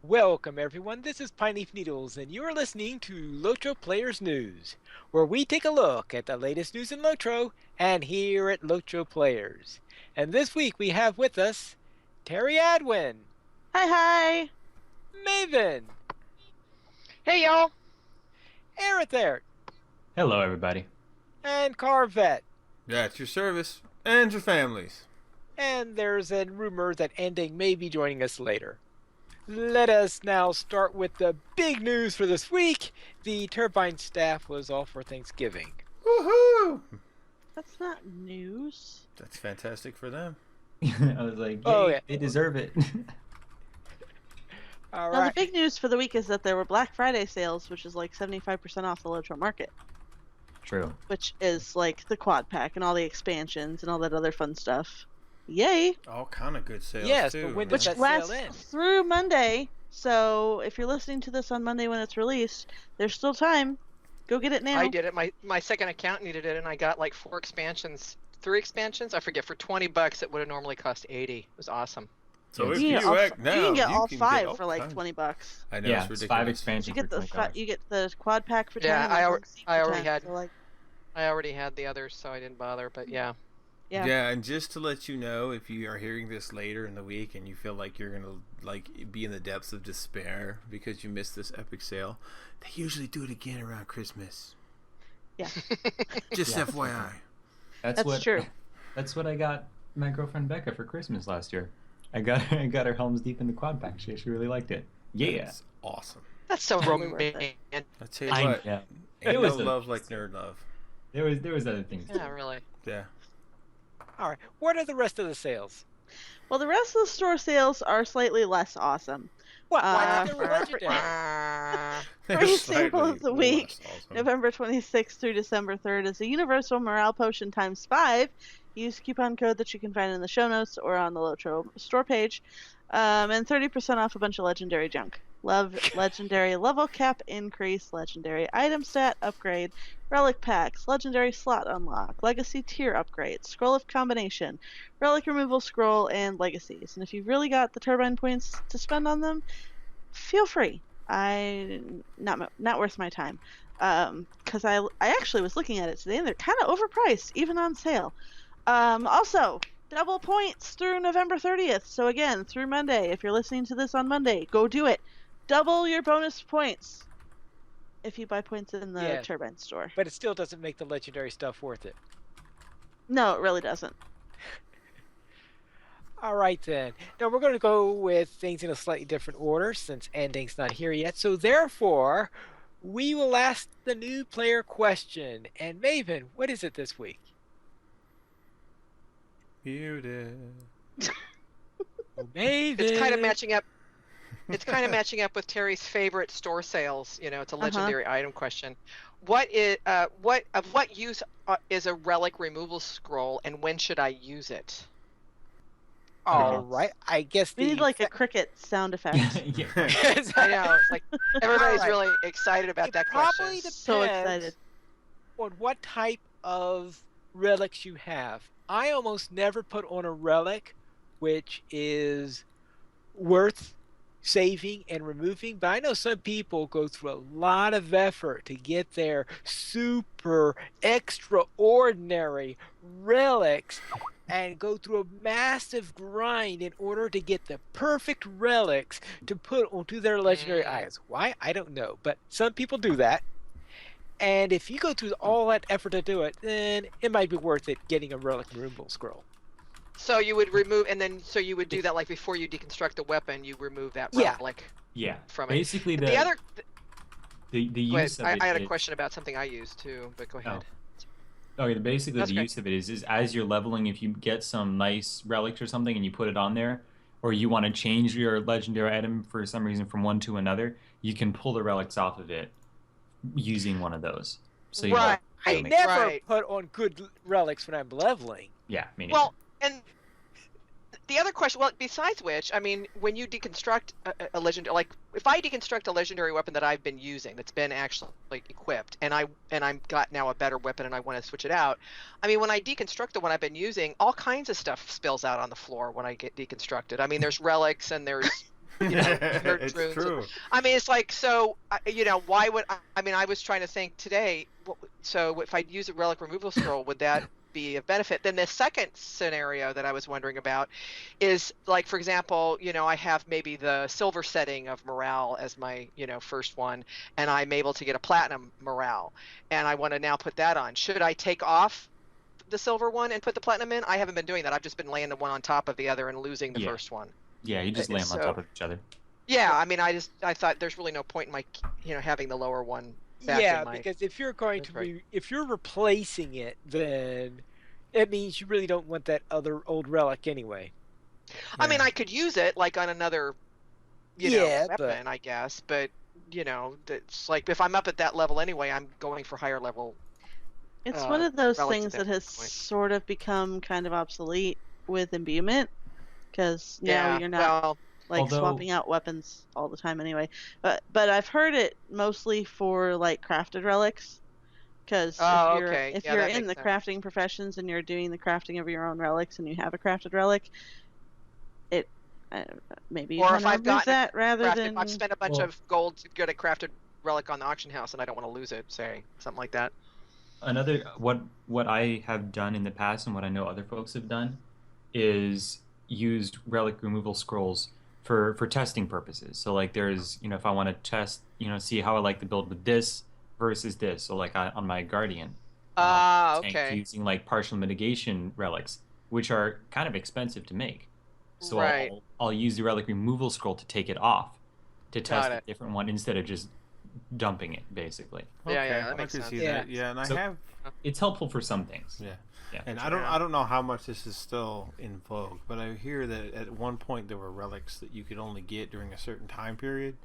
Welcome everyone, this is Pineleaf Needles, and you are listening to LOTRO Players News, where we take a look at the latest news in LOTRO and here at LOTRO Players. And this week we have with us Terry Adwin, Hi, hi. Maven, Hey y'all! Aerithert, Hello, everybody. and Carvet. That's your service and your families. And there's a rumor that Andang may be joining us later. Let us now start with the big news for this week. The turbine staff was off for Thanksgiving. Woohoo! That's not news. That's fantastic for them. I was like, Oh, "Yay, yeah. they deserve it." All Now, the right. big news for the week is that there were Black Friday sales, which is like 75% off the LOTRO market, True. which is like the quad pack and all the expansions and all that other fun stuff. Yay! All kind of good sales Yes, too. but when man. does Which that lasts sale end? through Monday. So if you're listening to this on Monday when it's released, there's still time. Go get it now. I did it. My second account needed it, and I got like 3 expansions. I forget, for $20 it would have normally cost 80. It was awesome. So if You you can, act now, you can get all can five all for like kinds. $20. I know Yeah, it's it's ridiculous. 5 expansions You for get the $20. you get the quad pack for 10. Yeah, and the one seat I for already 10, had- so, like, I already had the others, so I didn't bother. But yeah, yeah. And just to let you know, if you are hearing this later in the week and you feel like you're gonna be in the depths of despair because you missed this epic sale, they usually do it again around Christmas. Yeah. Just Yeah. FYI. That's true. That's what I got my girlfriend Becca for Christmas last year. I got her Helms Deep in the quad pack. She really liked it. Yeah. That's awesome. that's so Totally worth it. romantic. I tell you I what, know. ain't It was no a- love like nerd love. There was other things. Yeah, really. Yeah. All right. What are the rest of the sales? Well, the rest of the store sales are slightly less awesome. What? Why Uh, not? They were legendary. They're Free sample slightly of the week, less awesome. November 26th through December 3rd, is a Universal Morale Potion times 5. Use coupon code that you can find in the show notes or on the LOTRO store page. And 30% off a bunch of legendary junk. Love legendary level cap increase, legendary item stat upgrade, relic packs, legendary slot unlock, legacy tier upgrade, scroll of combination, relic removal scroll, and legacies. And if you've really got the turbine points to spend on them, feel free. Not worth my time. Because I actually was looking at it today and they're kind of overpriced, even on sale. Also, double points through November 30th. So again, through Monday, if you're listening to this on Monday, go do it. Double your bonus points if you buy points in the Yeah. turbine store. But it still doesn't make the legendary stuff worth it. No, it really doesn't. All right then. Now we're going to go with things in a slightly different order since Anding's not here yet. So therefore, we will ask the new player question. And Maven, what is it this week? Beauty. Maven. It's kind of matching up. It's kind of matching up with Terry's favorite store sales. You know, it's a legendary item question. What use is a relic removal scroll, and when should I use it? All right. I guess We need like a cricket sound effect. Yeah. I know, it's like everybody's Alright. really excited about It that probably question. depends So excited. on what type of relics you have. I almost never put on a relic which is worth saving and removing, but I know some people go through a lot of effort to get their super extraordinary relics and go through a massive grind in order to get the perfect relics to put onto their legendary items. Why? I don't know, but some people do that. And if you go through all that effort to do it, then it might be worth it getting a relic removal scroll. So you would remove, and then so you would do that like before you deconstruct the weapon, you remove that Yeah. relic Yeah. from it. Basically, The other, the go ahead. use of I it had a is- question about something I used too, but go ahead. Okay, basically That's the okay. use of it is as you're leveling, if you get some nice relics or something and you put it on there, or you want to change your legendary item for some reason from one to another, you can pull the relics off of it using one of those. So you Right. I Right. never Right. put on good relics when I'm leveling. Yeah, me neither. Well, and the other question, well, besides which, I mean, when you deconstruct a legendary, like if I deconstruct a legendary weapon that I've been using, that's been actually equipped, and I'm got now a better weapon, and I want to switch it out. I mean, when I deconstruct the one I've been using, all kinds of stuff spills out on the floor when I get deconstructed. I mean, there's relics and there's You know, hurt It's runes. true. I mean, it's like, so, you know, why would I mean, I was trying to think today, so if I'd use a relic removal scroll, would that be a benefit? Then the second scenario that I was wondering about is, like, for example, you know, I have maybe the silver setting of morale as my, you know, first one, and I'm able to get a platinum morale, and I want to now put that on. Should I take off the silver one and put the platinum in? I haven't been doing that. I've just been laying the one on top of the other and losing the Yeah. first one. Yeah, you just lay them on So, top of each other. yeah, I mean, I thought there's really no point in my, you know, having the lower one back Yeah, in my. because if you're going to inventory. if you're replacing it, then it means you really don't want that other old relic anyway. I mean, Yeah. I could use it like on another, you Yeah, know, but- weapon, I guess, but you know, it's like if I'm up at that level anyway, I'm going for higher level. It's one of those relics things at that that has point. sort of become kind of obsolete with imbuement, because now Yeah, you're not well, like Although- swapping out weapons all the time anyway. But I've heard it mostly for like crafted relics, because Oh, if you're okay. if Yeah, you're that in the makes crafting professions and you're doing the crafting of your own relics and you have a crafted relic, it maybe you Or want if to I've remove gotten that rather crafted, than I've spent a bunch Well- of gold to get a crafted relic on the auction house, and I don't want to lose it. Say something like that. Another what I have done in the past and what I know other folks have done is used relic removal scrolls for testing purposes. So like there's, you know, if I want to test, you know, see how I like to build with this versus this. So like on my Guardian tank, Okay. using like partial mitigation relics, which are kind of expensive to make. So Right. I'll use the relic removal scroll to take it off to test Got a it. different one instead of just dumping it basically. Yeah, Okay, that I makes can sense. see Yeah. that. Yeah, and I So- have. It's helpful for some things. Yeah. Yeah. And Yeah. I don't know how much this is still in vogue, but I hear that at one point there were relics that you could only get during a certain time period,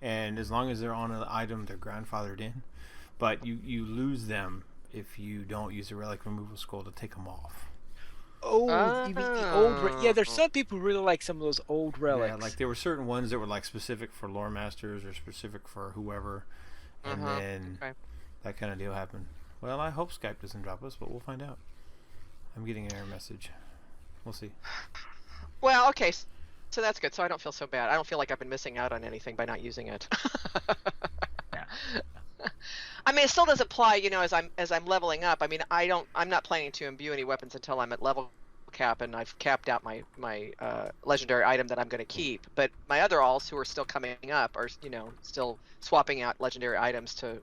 and as long as they're on an item, they're grandfathered in. But you lose them if you don't use a relic removal scroll to take them off. Oh, you mean the old? Yeah, there's Oh. some people who really like some of those old relics. Yeah, like there were certain ones that were like specific for lore masters or specific for whoever, and Uh-huh, then okay. that kind of deal happened. Well, I hope Skype doesn't drop us, but we'll find out. I'm getting an error message. We'll see. Well, okay. So that's good. So I don't feel so bad. I don't feel like I've been missing out on anything by not using it. Yeah. I mean, it still does apply, you know, as I'm leveling up. I mean, I'm not planning to imbue any weapons until I'm at level cap and I've capped out my legendary item that I'm going to keep. But my other alls who are still coming up are, you know, still swapping out legendary items to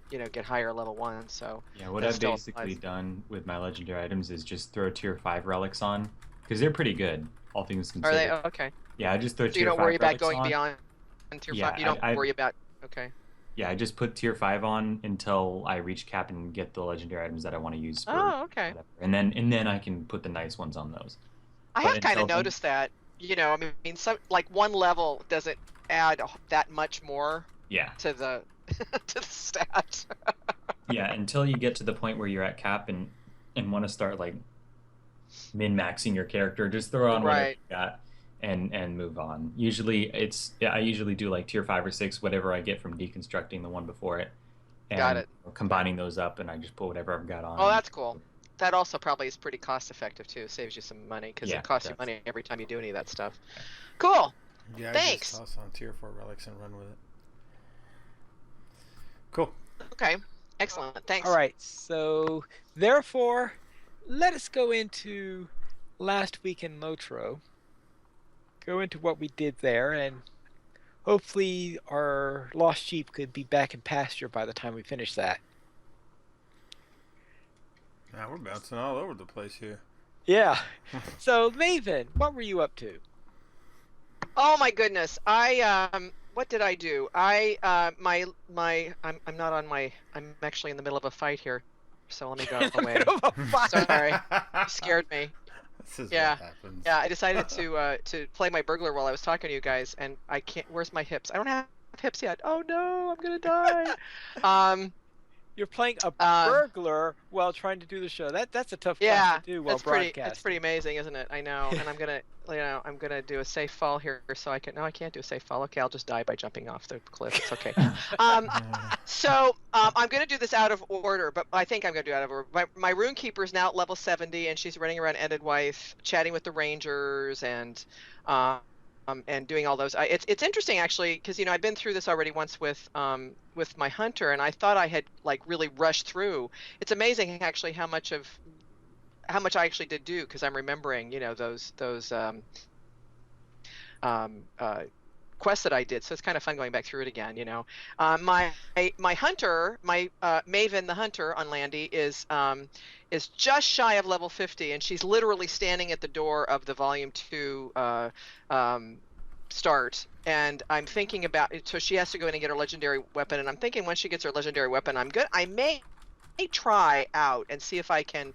you know, get higher level ones. So Yeah, what that I've still basically applies. done with my legendary items is just throw tier 5 relics on because they're pretty good, all things are considered. they okay? Yeah, I just throw So tier you don't 5 worry about relics going on. beyond tier Yeah, 5. You don't I- worry about okay. Yeah, I just put tier 5 on until I reach cap and get the legendary items that I want to use for Oh, okay. whatever. And then I can put the nice ones on those. I But have kind until of then- noticed that. You know, I mean, some like one level doesn't add that much more Yeah. to the to the stat. Yeah, until you get to the point where you're at cap and want to start like min-maxing your character, just throw on whatever Right. you got and move on. Usually I usually do like tier 5 or 6 whatever I get from deconstructing the one before it. And Got it. combining those up and I just put whatever I've got on. Oh, that's cool. That also probably is pretty cost effective too. Saves you some money because Yeah, it costs it you does. money every time you do any of that stuff. Cool. Yeah, I Thanks. just toss on tier 4 relics and run with it. Cool. Okay. Excellent. Thanks. All right, so therefore, let us go into last week in LOTRO. Go into what we did there, and hopefully our lost sheep could be back in pasture by the time we finish that. Now we're bouncing all over the place here. Yeah. So, Maven, what were you up to? Oh my goodness. What did I do? I'm not on my. I'm actually in the middle of a fight here, so let me go away. Sorry. You scared me. This is Yeah. what happens. Yeah, I decided to play my burglar while I was talking to you guys, and I can't. Where's my hips? I don't have hips yet. Oh no, I'm gonna die. You're playing a Um, burglar while trying to do the show. That's a tough yeah, class to do while that's pretty. broadcasting. It's pretty amazing, isn't it? I know. And I'm gonna do a safe fall here, so I can. No, I can't do a safe fall. Okay, I'll just die by jumping off the cliff. It's okay. So I'm going to do this out of order, but I think I'm going to do it out of order. My rune keeper is now at level 70, and she's running around Ended Wife, chatting with the rangers, and and doing all those. It's interesting actually because I've been through this already once with my hunter, and I thought I had like really rushed through. It's amazing actually how much I actually did do, because I'm remembering those quests that I did. So it's kind of fun going back through it again. My hunter, my Maven the hunter on Landy is just shy of level 50, and she's literally standing at the door of the volume 2 start. And I'm thinking about it, so she has to go in and get her legendary weapon. And I'm thinking once she gets her legendary weapon, I may try out and see if I can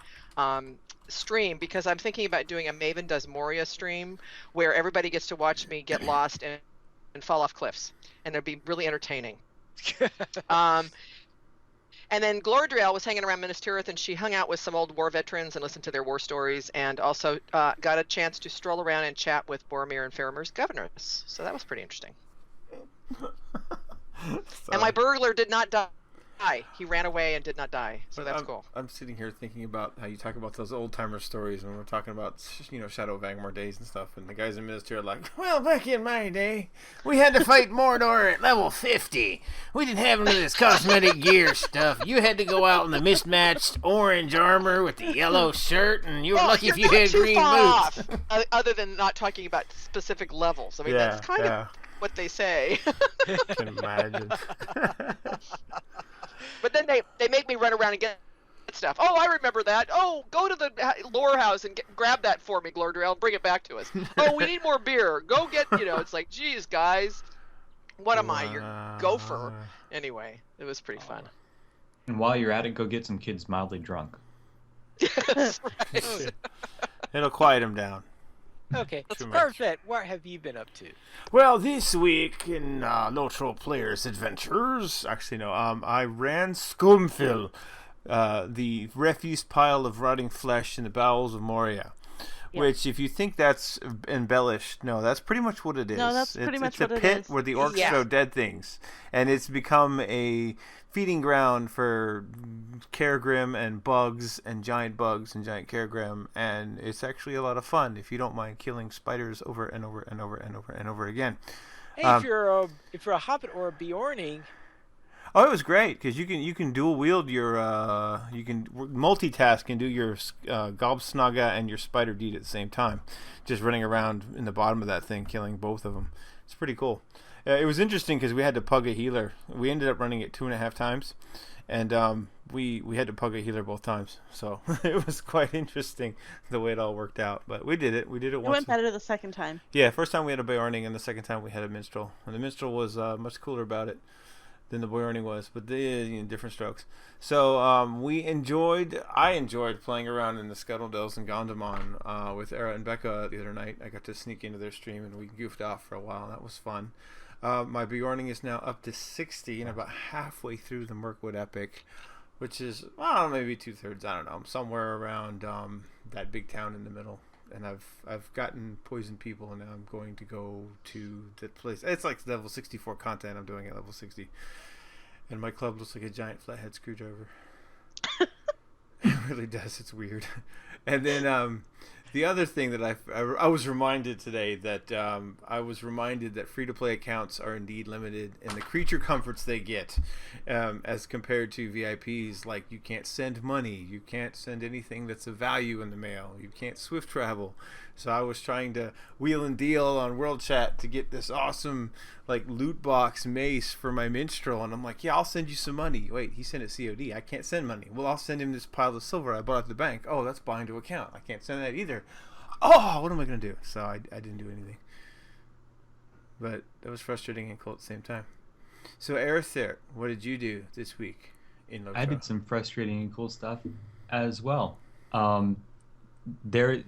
stream, because I'm thinking about doing a Maven Does Moria stream where everybody gets to watch me get lost and fall off cliffs, and it'd be really entertaining. And then Glordriel was hanging around Minas Tirith, and she hung out with some old war veterans and listened to their war stories, and also got a chance to stroll around and chat with Boromir and Faramir's governors. So that was pretty interesting. And my burglar did not die. He ran away and did not die, so that's cool. I'm sitting here thinking about how you talk about those old timer stories when we're talking about Shadow of Agmar days and stuff, and the guys in Minas Tirith are like, well, back in my day, we had to fight Mordor at level 50. We didn't have any of this cosmetic gear stuff. You had to go out in the mismatched orange armor with the yellow shirt, and you were lucky if you had green boots. Other than not talking about specific levels. I mean, that's kind of what they say. I can imagine. But then they make me run around and get stuff. Oh, I remember that. Oh, go to the lore house and grab that for me, Glordriel, and bring it back to us. Oh, we need more beer. Go get, it's like, geez, guys, what am I, your gopher? Anyway, it was pretty fun. And while you're at it, go get some kids mildly drunk. That's right. It'll quiet them down. Okay, perfect. What have you been up to? Well, this week in LOTRO Players Adventures, actually no, I ran Scumfil, the refuse pile of rotting flesh in the bowels of Moria. Yeah. Which, if you think that's embellished, no, that's pretty much what it is. No, that's pretty much what it is. It's a pit where the orcs throw dead things, and it's become a feeding ground for Kergrim and bugs and giant Kergrim, and it's actually a lot of fun if you don't mind killing spiders over and over and over and over and over again. Hey, if you're a hobbit or a Bjorning. Oh, it was great because you can dual wield your you can multitask and do your Gobsnaga and your Spider Deed at the same time, just running around in the bottom of that thing killing both of them. It's pretty cool. It was interesting because we had to pug a healer. We ended up running it 2.5 times, and we had to pug a healer both times. So it was quite interesting the way it all worked out. But we did it. We did it once. It went better the second time. Yeah, first time we had a Bjorning, and the second time we had a Minstrel. And the Minstrel was much cooler about it than the Bjorning was, but they different strokes. So I enjoyed playing around in the Scuttle Dells and Gondamon with Era and Becca the other night. I got to sneak into their stream and we goofed off for a while. That was fun. My Bjorning is now up to 60 and about halfway through the Mirkwood Epic, which is, maybe 2/3, I don't know, somewhere around that big town in the middle. And I've gotten Poison People, and now I'm going to go to the place. It's like level 64 content I'm doing at level 60. And my club looks like a giant flathead screwdriver. It really does. It's weird. And then the other thing that I was reminded today that free-to-play accounts are indeed limited in the creature comforts they get as compared to VIPs. Like, you can't send money, you can't send anything that's of value in the mail, you can't swift travel. So I was trying to wheel and deal on World Chat to get this awesome loot box mace for my minstrel, and I'm like, yeah, I'll send you some money. Wait, he sent it COD. I can't send money. Well, I'll send him this pile of silver I bought at the bank. Oh, that's buying to account. I can't send that either. Oh, what am I going to do? So I didn't do anything. But that was frustrating and cool at the same time. So Arethyr, what did you do this week in LOTRO? I did some frustrating and cool stuff as well. You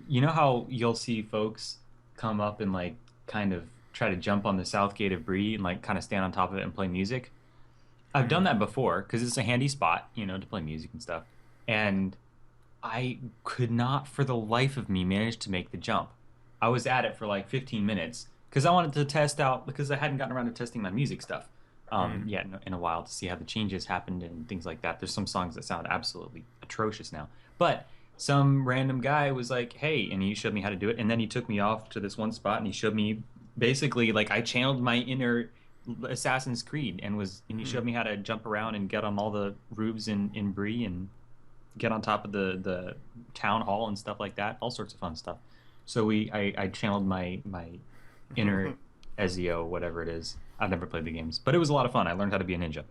know how you'll see folks come up and kind of try to jump on the south gate of Bree and kind of stand on top of it and play music. I've done that before because it's a handy spot, to play music and stuff. And I could not for the life of me manage to make the jump. I was at it for 15 minutes because I wanted to test out, because I hadn't gotten around to testing my music stuff yet in a while to see how the changes happened and things like that. There's some songs that sound absolutely atrocious now. But some random guy was like, hey, and he showed me how to do it. And then he took me off to this one spot and he showed me basically, like, I channeled my inner Assassin's Creed and he showed me how to jump around and get on all the roofs in Bree and get on top of the town hall and stuff like that. All sorts of fun stuff. So I channeled my inner Ezio, whatever it is. I've never played the games, but it was a lot of fun. I learned how to be a ninja.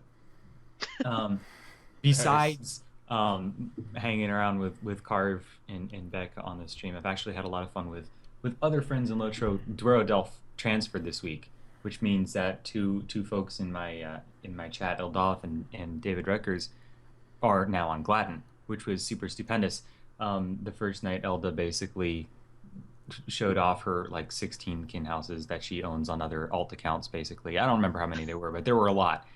Besides hanging around with Carve and Becca on the stream, I've actually had a lot of fun with other friends in Lotro. Durodelph transferred this week, which means that two folks in my chat, Eldolph and David Reckers, are now on Gladden, which was super stupendous. The first night, Elda basically showed off her like 16 kin houses that she owns on other alt accounts. Basically, I don't remember how many there were, but there were a lot.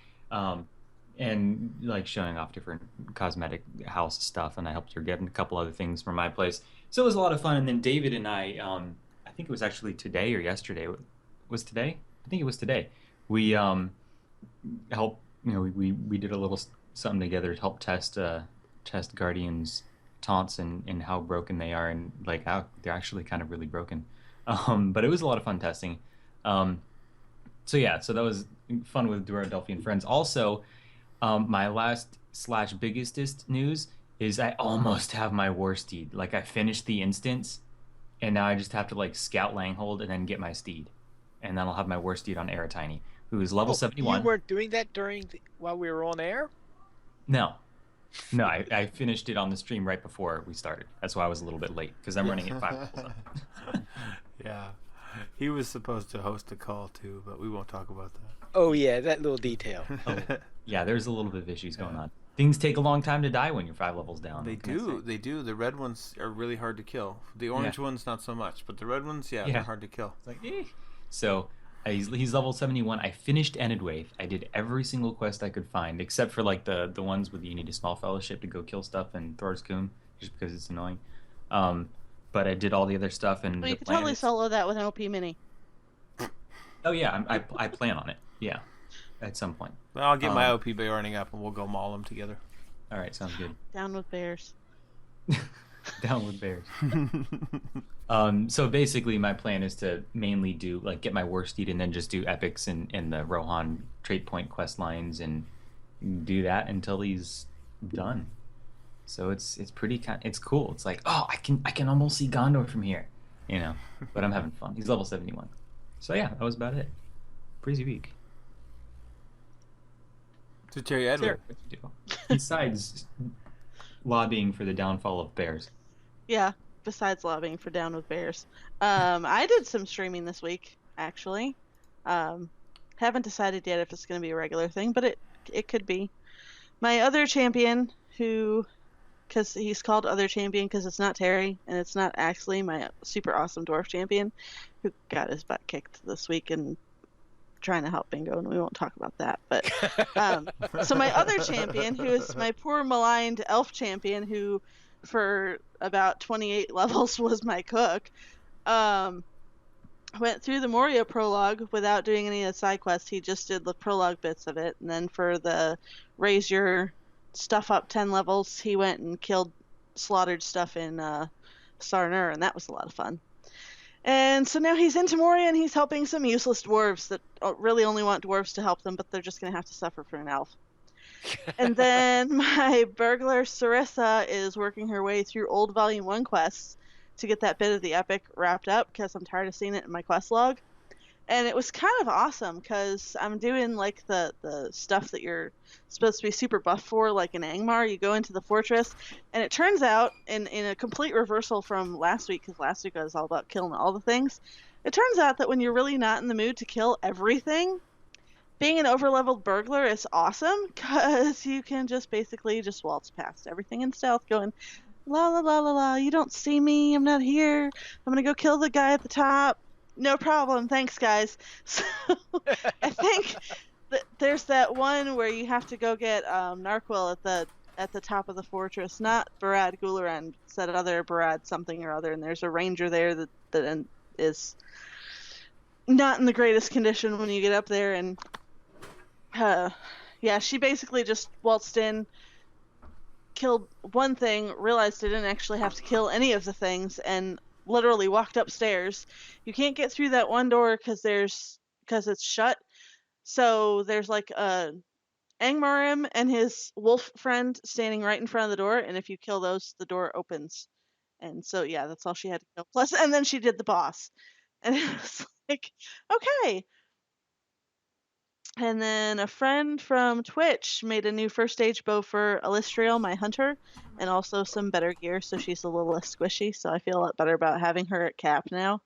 And like showing off different cosmetic house stuff, and I helped her get a couple other things from my place. So it was a lot of fun. And then David and I think it was actually today or yesterday. Was today? I think it was today. We helped. We did a little something together to help test Guardians taunts and how broken they are, and like how they're actually kind of really broken. But it was a lot of fun testing. So that was fun with Dura Delphi friends. Also, my last/biggest news is I almost have my war steed. Like, I finished the instance, and now I just have to like scout Langhold and then get my steed, and then I'll have my war steed on Aratiny, who is level 71. You weren't doing that while we were on air? No, I finished it on the stream right before we started. That's why I was a little bit late, because I'm running at 5 levels up. Yeah. He was supposed to host a call too, but we won't talk about that. Oh yeah, that little detail. Yeah, there's a little bit of issues going on. Things take a long time to die when you're 5 levels down. They do. The red ones are really hard to kill. The orange ones, not so much. But the red ones, they're hard to kill. It's like, eh. So he's level 71. I finished Enidwaith. I did every single quest I could find, except for like the ones where you need a small fellowship to go kill stuff in Thor's Coombe, just because it's annoying. But I did all the other stuff. And you could totally solo that with an OP mini. Oh yeah, I plan on it. Yeah, at some point. Well, I'll get my OP Bay running up, and we'll go maul them together. All right, sounds good. Down with bears. Down with bears. So basically, my plan is to mainly do get my war steed and then just do epics in the Rohan trait point quest lines and do that until he's done. So it's pretty it's cool. It's like, oh, I can almost see Gondor from here, But I'm having fun. He's level 71. So yeah, that was about it. Crazy week. So Terry Edward, what you do besides lobbying for the downfall of bears? Yeah, besides lobbying for Down with Bears, I did some streaming this week actually. Haven't decided yet if it's going to be a regular thing, but it could be. My other champion, because he's called Other Champion because it's not Terry and it's not actually my super awesome dwarf champion, who got his butt kicked this week and trying to help Bingo, and we won't talk about that. But so my other champion, who is my poor maligned elf champion, who for about 28 levels was my cook, went through the Moria prologue without doing any of the side quests. He just did the prologue bits of it, and then for the raise your stuff up 10 levels, he went and slaughtered stuff in Sarnur, and that was a lot of fun. And so now he's into Moria, and he's helping some useless dwarves that really only want dwarves to help them, but they're just going to have to suffer for an elf. And then my burglar Sarissa is working her way through old Volume 1 quests to get that bit of the epic wrapped up, because I'm tired of seeing it in my quest log. And it was kind of awesome, because I'm doing like the stuff that you're supposed to be super buff for, like in Angmar. You go into the fortress, and it turns out, in a complete reversal from last week, because last week I was all about killing all the things, it turns out that when you're really not in the mood to kill everything, being an overleveled burglar is awesome, because you can just basically just waltz past everything in stealth, going, la la la la la, you don't see me, I'm not here, I'm gonna go kill the guy at the top. No problem. Thanks, guys. So I think there's that one where you have to go get Narquil at the top of the fortress. Not Barad Gularan, it's that other Barad something or other. And there's a ranger there that is not in the greatest condition when you get up there. And she basically just waltzed in, killed one thing, realized I didn't actually have to kill any of the things, and literally walked upstairs. You can't get through that one door because it's shut. So there's like a Angmarim and his wolf friend standing right in front of the door, and if you kill those, the door opens. And so yeah, that's all she had to kill. Plus, and then she did the boss, and it was like, okay. And then a friend from Twitch made a new first stage bow for Alistriel, my hunter, and also some better gear, so she's a little less squishy. So I feel a lot better about having her at cap now.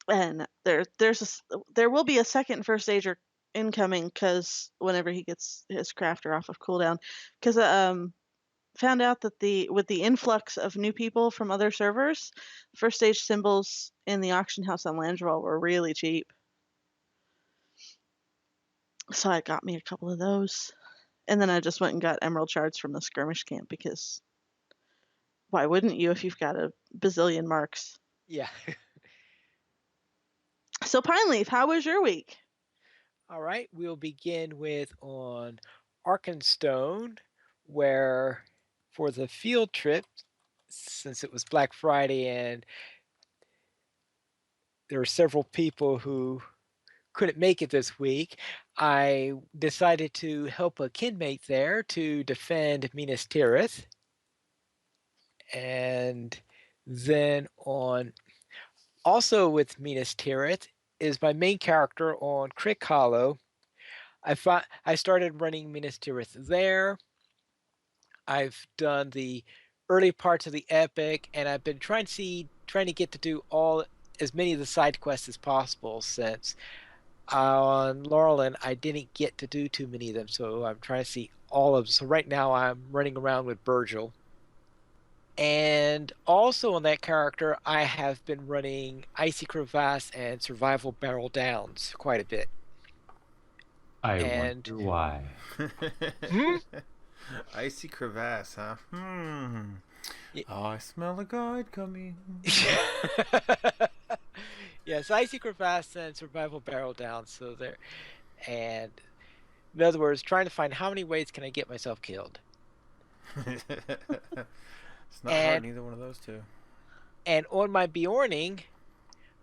And there will be a second first stager incoming, because whenever he gets his crafter off of cooldown, because found out that with the influx of new people from other servers, first stage symbols in the auction house on Landroll were really cheap. So I got me a couple of those. And then I just went and got emerald shards from the skirmish camp, because why wouldn't you if you've got a bazillion marks? Yeah. So Pineleaf, how was your week? All right, we'll begin with on Arkenstone, where for the field trip, since it was Black Friday and there were several people who couldn't make it this week, I decided to help a kinmate there to defend Minas Tirith. And then also with Minas Tirith is my main character on Crick Hollow. I started running Minas Tirith there. I've done the early parts of the epic, and I've been trying to get to do as many of the side quests as possible, since on Laurelin I didn't get to do too many of them, so I'm trying to see all of them. So right now I'm running around with Virgil. And also on that character, I have been running Icy Crevasse and Survival Barrel Downs quite a bit. I wonder why. Icy Crevasse, huh? Yeah. Oh, I smell a guide coming. Yes, Icy Crevasse and Survival Barrel Downs. So there, and in other words, trying to find how many ways can I get myself killed. It's not hard, neither one of those two. And on my Bjorning,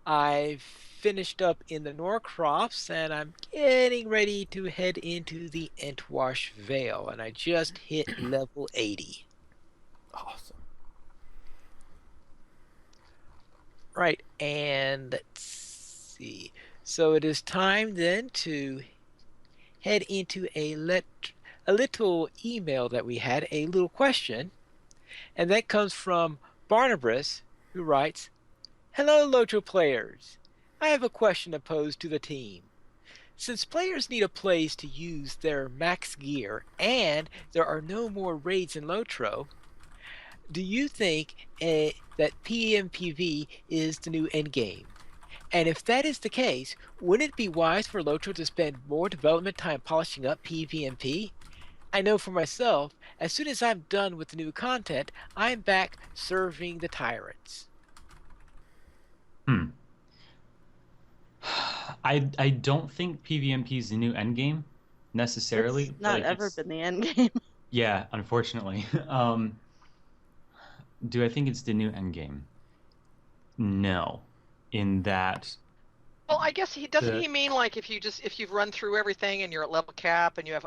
I've finished up in the Norcross, and I'm getting ready to head into the Entwash Vale, and I just hit level 80. Awesome. Right, and let's see. So it is time then to head into a little email that we had, a little question. And that comes from Barnabas, who writes, "Hello, LOTRO players. I have a question to pose to the team. Since players need a place to use their max gear and there are no more raids in LOTRO, do you think that PvP is the new endgame? And if that is the case, wouldn't it be wise for LOTRO to spend more development time polishing up PvP? I know for myself, as soon as I'm done with the new content, I'm back serving the tyrants." I don't think PvMP is the new endgame necessarily. It's not ever been the endgame. Yeah, unfortunately. Do I think it's the new endgame? No, in that. Well, I guess doesn't he mean like if you've run through everything and you're at level cap and you have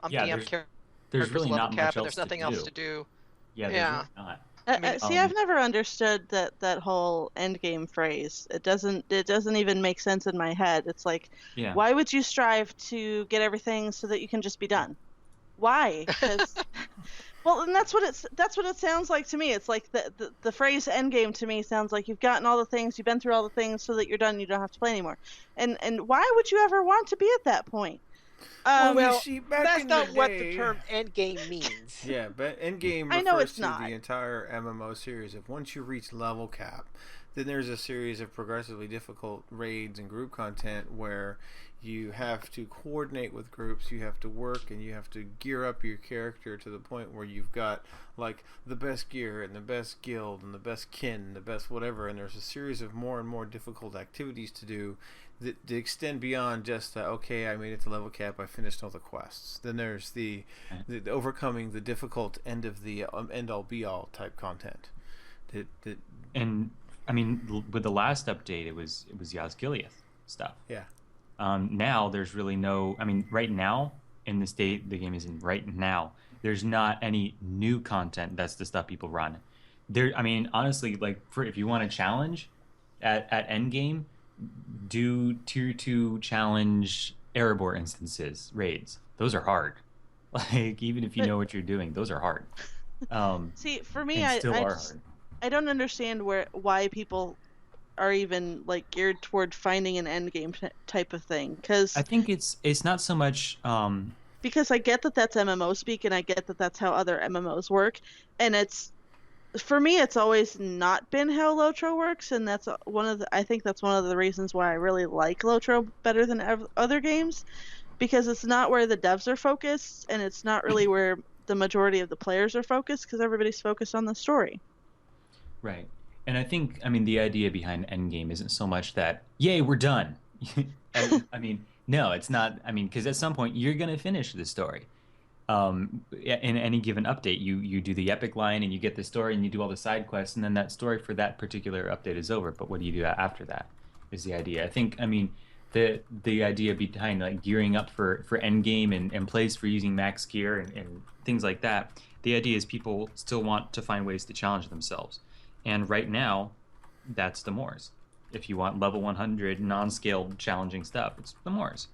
there's really level not cap much and there's nothing else to do. Yeah, there's really not. See, I've never understood that whole endgame phrase. It doesn't even make sense in my head. It's like, why would you strive to get everything so that you can just be done? Why? Because well, and that's what it sounds like to me. It's like the phrase endgame to me sounds like you've gotten all the things, you've been through all the things, so that you're done, you don't have to play anymore. And why would you ever want to be at that point? Well, that's not what the term endgame means. Yeah, but endgame refers to the entire MMO series. If once you reach level cap, then there's a series of progressively difficult raids and group content where you have to coordinate with groups, you have to work, and you have to gear up your character to the point where you've got like the best gear and the best guild and the best kin and the best whatever, and there's a series of more and more difficult activities to do that extend beyond just okay, I made it to level cap, I finished all the quests. Then there's the overcoming the difficult end of the end all be all type content And I mean, with the last update, it was Yaz-Gilead stuff. Yeah. Now there's really no. I mean, right now in the state the game is in right now, there's not any new content. That's the stuff people run. There. I mean, honestly, like if you want a challenge at endgame, do tier 2 challenge Erebor instances raids. Those are hard. Like even if you know what you're doing, those are hard. See, for me, and still are hard. I don't understand why people are even like geared toward finding an end game type of thing. Because I think it's not so much. Because I get that that's MMO speak, and I get that that's how other MMOs work, and it's for me, it's always not been how LOTRO works, and that's I think that's one of the reasons why I really like LOTRO better than other games, because it's not where the devs are focused, and it's not really where the majority of the players are focused, because everybody's focused on the story. Right. And I think, I mean, the idea behind Endgame isn't so much that, yay, we're done. I mean, no, it's not. I mean, because at some point you're going to finish the story. In any given update, you do the epic line and you get the story and you do all the side quests, and then that story for that particular update is over. But what do you do after that is the idea. I think, I mean, the idea behind like gearing up for Endgame and plays for using max gear and things like that, the idea is people still want to find ways to challenge themselves. And right now, that's the Moors. If you want level 100 non-scaled challenging stuff, it's the Moors.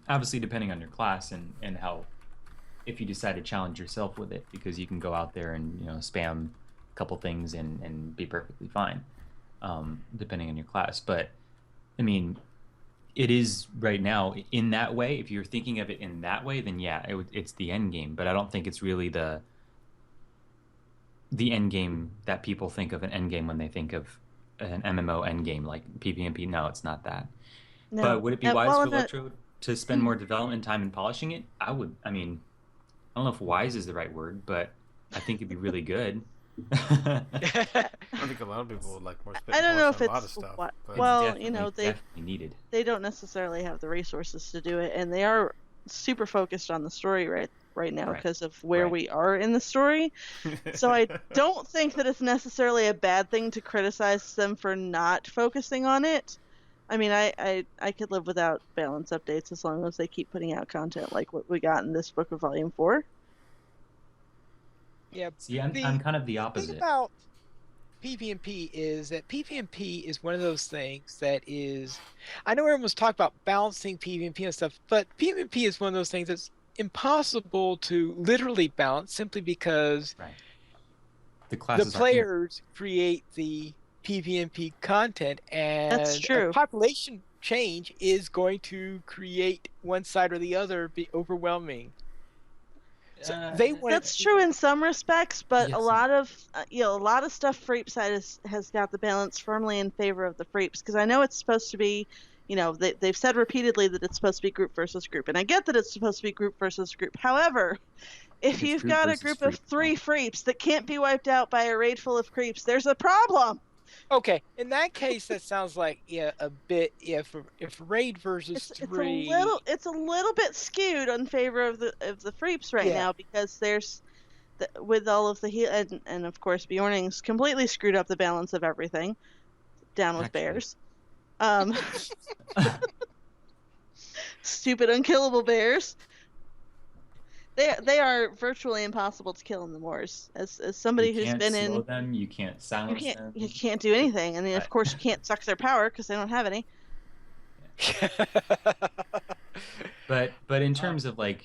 Obviously, depending on your class and how, if you decide to challenge yourself with it, because you can go out there and spam a couple things and be perfectly fine, depending on your class. But I mean, it is right now in that way. If you're thinking of it in that way, then yeah, it's the end game. But I don't think it's really the end game that people think of an end game when they think of an MMO end game like PvP. No, it's not that. No. But would it be wise for LOTRO to spend more development time in polishing it? I mean, I don't know if wise is the right word, but I think it'd be really good. I think a lot of people would like more space. I don't know if a it's lot of stuff, well, they don't necessarily have the resources to do it, and they are super focused on the story right now because of where we are in the story. So I don't think that it's necessarily a bad thing to criticize them for not focusing on it. I mean, I could live without balance updates as long as they keep putting out content like what we got in this book of Volume 4. Yeah. See, I'm kind of the opposite. The thing about PvP is that PvP is one of those things that is, I know everyone's talking about balancing PvP and stuff, but PvP is one of those things that's impossible to literally balance simply because the players create the PvP content, and that's true. Population change is going to create one side or the other be overwhelming. So that's true in some respects, but yes, a lot of stuff Freepside has got the balance firmly in favor of the Freeps, because I know it's supposed to be, they've said repeatedly that it's supposed to be group versus group, and I get that it's supposed to be group versus group. However, if you've got a group of 3 Freeps that can't be wiped out by a raid full of creeps, there's a problem. Okay, in that case, that sounds like a bit if raid versus 3. It's a little bit skewed in favor of the Freeps now, because there's with all of the heal and of course Bjorning's completely screwed up the balance of everything. Down with bears. Stupid unkillable bears. They are virtually impossible to kill in the Moors. As somebody who's been in, slow them, you can't silence them. You can't do anything, and then of course you can't suck their power because they don't have any. But in terms of like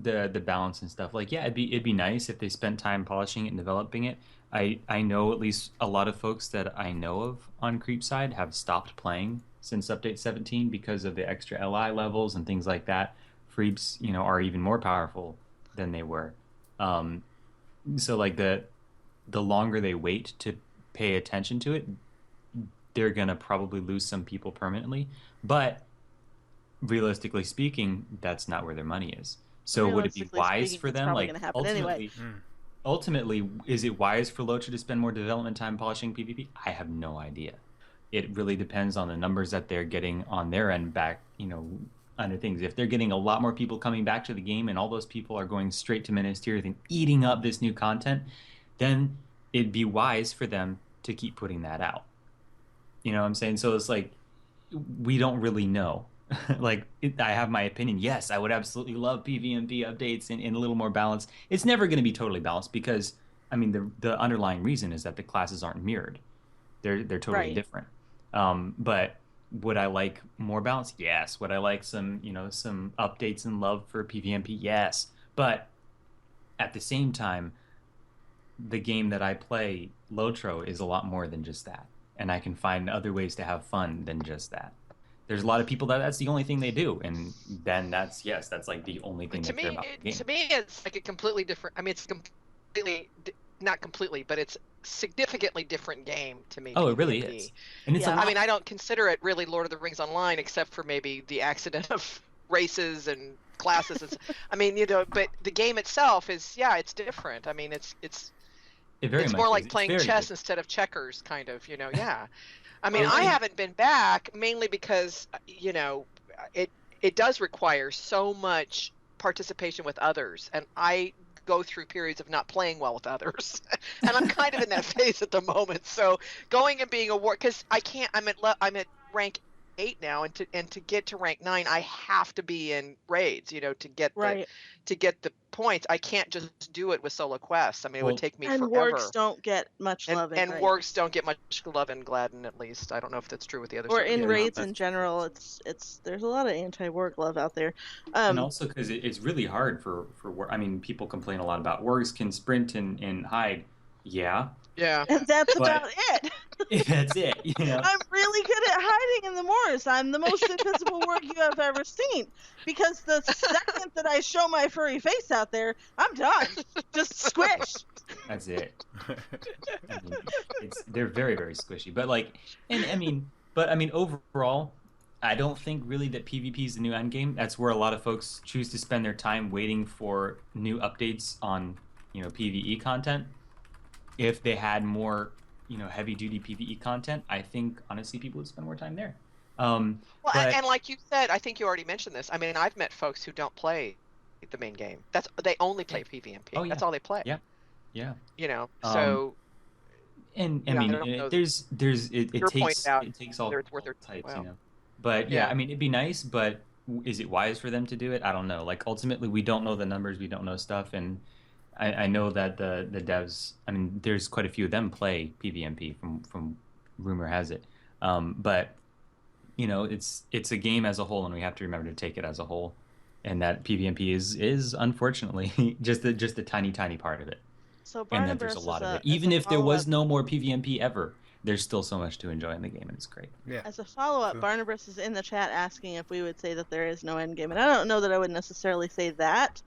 the balance and stuff, like it'd be nice if they spent time polishing it and developing it. I know at least a lot of folks that I know of on Creepside have stopped playing since update 17 because of the extra LI levels and things like that. Freeps, are even more powerful than they were. So like the longer they wait to pay attention to it, they're gonna probably lose some people permanently. But realistically speaking, that's not where their money is. So would it be wise for them? Like ultimately, is it wise for LOTRO to spend more development time polishing PvP? I have no idea. It really depends on the numbers that they're getting on their end back, under things. If they're getting a lot more people coming back to the game and all those people are going straight to Minas Tirith and eating up this new content, then it'd be wise for them to keep putting that out. You know what I'm saying? So it's like we don't really know. I have my opinion. Yes, I would absolutely love PvMP updates and a little more balance. It's never going to be totally balanced because I mean the underlying reason is that the classes aren't mirrored. They're totally Right. different. But would I like more balance? Yes. Would I like some updates and love for PvMP? Yes. But at the same time, the game that I play, Lotro, is a lot more than just that. And I can find other ways to have fun than just that. There's a lot of people that's the only thing they do, and then that's like the only thing they To care me, about the game. to me, it's like a completely different. I mean, it's completely, not completely, but it's significantly different game to me. Oh, it really PvP. is, and it's a Yeah. lot. I mean, I don't consider it really Lord of the Rings Online, except for maybe the accident of races and classes. I mean, but the game itself is, it's different. I mean, it's It very it's much more is. like It's playing very chess different. instead of checkers, kind of. Yeah. I mean, Well, I it- haven't been back mainly because it does require so much participation with others, and I go through periods of not playing well with others, and I'm kind of in that phase at the moment. So going and being a war, because I can't. I'm at rank 8 now, and to get to rank 9, I have to be in raids, Right. to get the points. I can't just do it with solo quests. I mean, it would Well, take me And forever. wargs don't get much love in And raids. wargs don't get much love in Gladden, at least. I don't know if that's true with the other Or servers. in Yeah, raids that's- in general. It's there's a lot of anti-warg love out there. and also because it's really hard I mean, people complain a lot about wargs can sprint and hide. Yeah, Yeah. And that's But- about it. that's it. I'm really good at hiding in the moors. I'm the most invisible warg you have ever seen. Because the second that I show my furry face out there, I'm done. Just squish. That's it. I mean, they're very, very squishy. But I mean, overall, I don't think really that PvP is the new end game. That's where a lot of folks choose to spend their time waiting for new updates on, PvE content. If they had more, heavy duty PvE content, I think honestly people would spend more time there. Well, But- and like you said, I think you already mentioned this. I mean, I've met folks who don't play the main game. They only play PvMP. Oh, yeah. That's all they play. Yeah. Yeah. So And I Yeah, I mean, don't know. it Your point takes about it takes all whether it's worth their types, time. But yeah, Yeah. I mean, it'd be nice, but is it wise for them to do it? I don't know. Like ultimately, we don't know the numbers, we don't know stuff, and I know that the devs. I mean, there's quite a few of them play PvMP from rumor has it, but it's a game as a whole, and we have to remember to take it as a whole, and that PvMP is unfortunately just a tiny part of it. So And that Barnabas there's a lot is of a, it. Even as a if there was follow-up- no more PvMP ever, there's still so much to enjoy in the game, and it's great. Yeah. As a follow-up, Sure. Barnabas is in the chat asking if we would say that there is no end game, and I don't know that I would necessarily say that.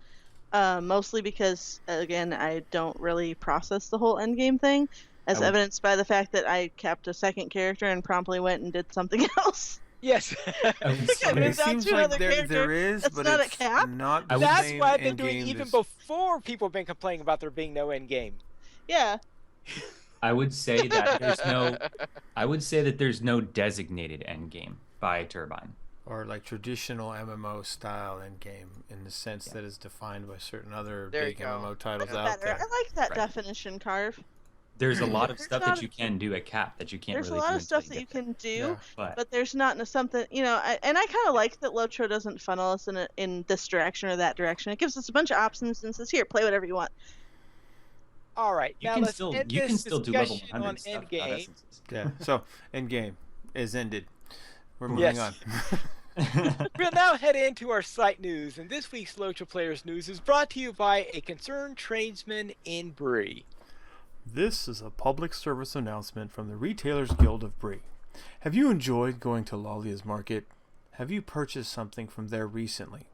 Mostly because, again, I don't really process the whole end game thing, as I would- evidenced by the fact that I kept a second character and promptly went and did something else. Yes. I would I say- moved It on seems to like another there character is, that's but not a it's cap. not the That's same what I've been end doing game even as- before people have been complaining about there being no end game. Yeah. I would say that there's no designated end game by Turbine. or like traditional MMO style end game in the sense that is defined by certain other There you big go. MMO titles That's out Better. there. I like that Right. definition, Carve. There's a lot of There's stuff not that you can do at Cap that you can't There's really a lot do of stuff until that you get there. can do, Yeah. But there's not something, and I kind of like that Lotro doesn't funnel us in this direction or that direction. It gives us a bunch of options and says, here, play whatever you want. All right, you now can let's still end you can this still do level discussion 100 on stuff end without game. essences. Yeah. So end game is ended. We're moving Yes. on. We'll now head into our site news, and this week's Lotra Players News is brought to you by a concerned tradesman in Bree. This is a public service announcement from the Retailers Guild of Bree. Have you enjoyed going to Lalia's Market? Have you purchased something from there recently?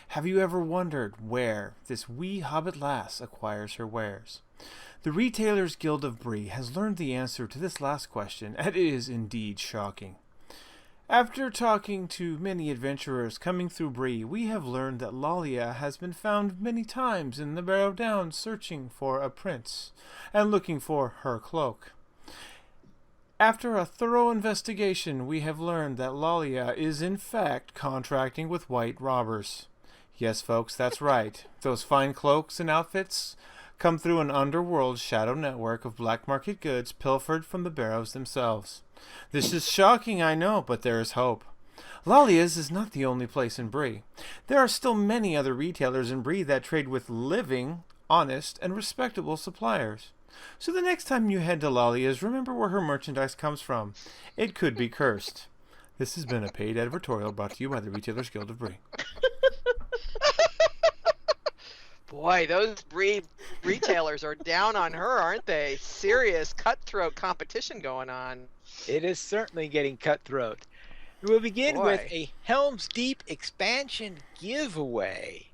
Have you ever wondered where this wee hobbit lass acquires her wares? The Retailers Guild of Bree has learned the answer to this last question, and it is indeed shocking. After talking to many adventurers coming through Bree, we have learned that Lalia has been found many times in the Barrow Downs searching for a prince and looking for her cloak. After a thorough investigation, we have learned that Lalia is in fact contracting with white robbers. Yes, folks, that's right. Those fine cloaks and outfits come through an underworld shadow network of black market goods pilfered from the barrows themselves. This is shocking, I know, but there is hope. Lalia's is not the only place in Bree. There are still many other retailers in Bree that trade with living, honest, and respectable suppliers. So the next time you head to Lalia's, remember where her merchandise comes from. It could be cursed. This has been a paid advertorial brought to you by the Retailers Guild of Bree. Boy, those retailers are down on her, aren't they? Serious cutthroat competition going on. It is certainly getting cutthroat. We'll begin with Boy. a Helm's Deep expansion giveaway.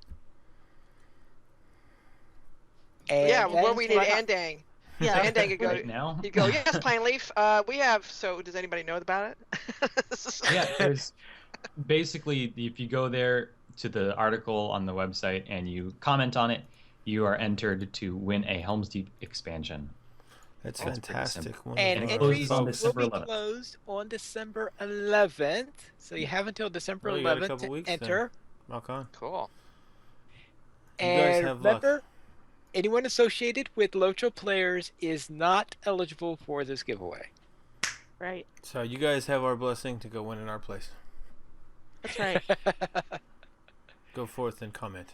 And Yeah, where that's we need what I- Andang. Yeah. So Andang could go. Right now? You go, yes, Pine Leaf. We have. So, does anybody know about it? Yeah, there's basically, if you go there to the article on the website and you comment on it, you are entered to win a Helm's Deep expansion. That's That's pretty fantastic. simple. One And of it our- entries closes on will December be 11th. closed on December 11th. So you have until December Well, you got a 11th couple to weeks then. enter. Rock on. Cool. You guys And have luck. remember, anyone associated with LOTRO players is not eligible for this giveaway. Right. So you guys have our blessing to go win in our place. That's right. Go forth and comment.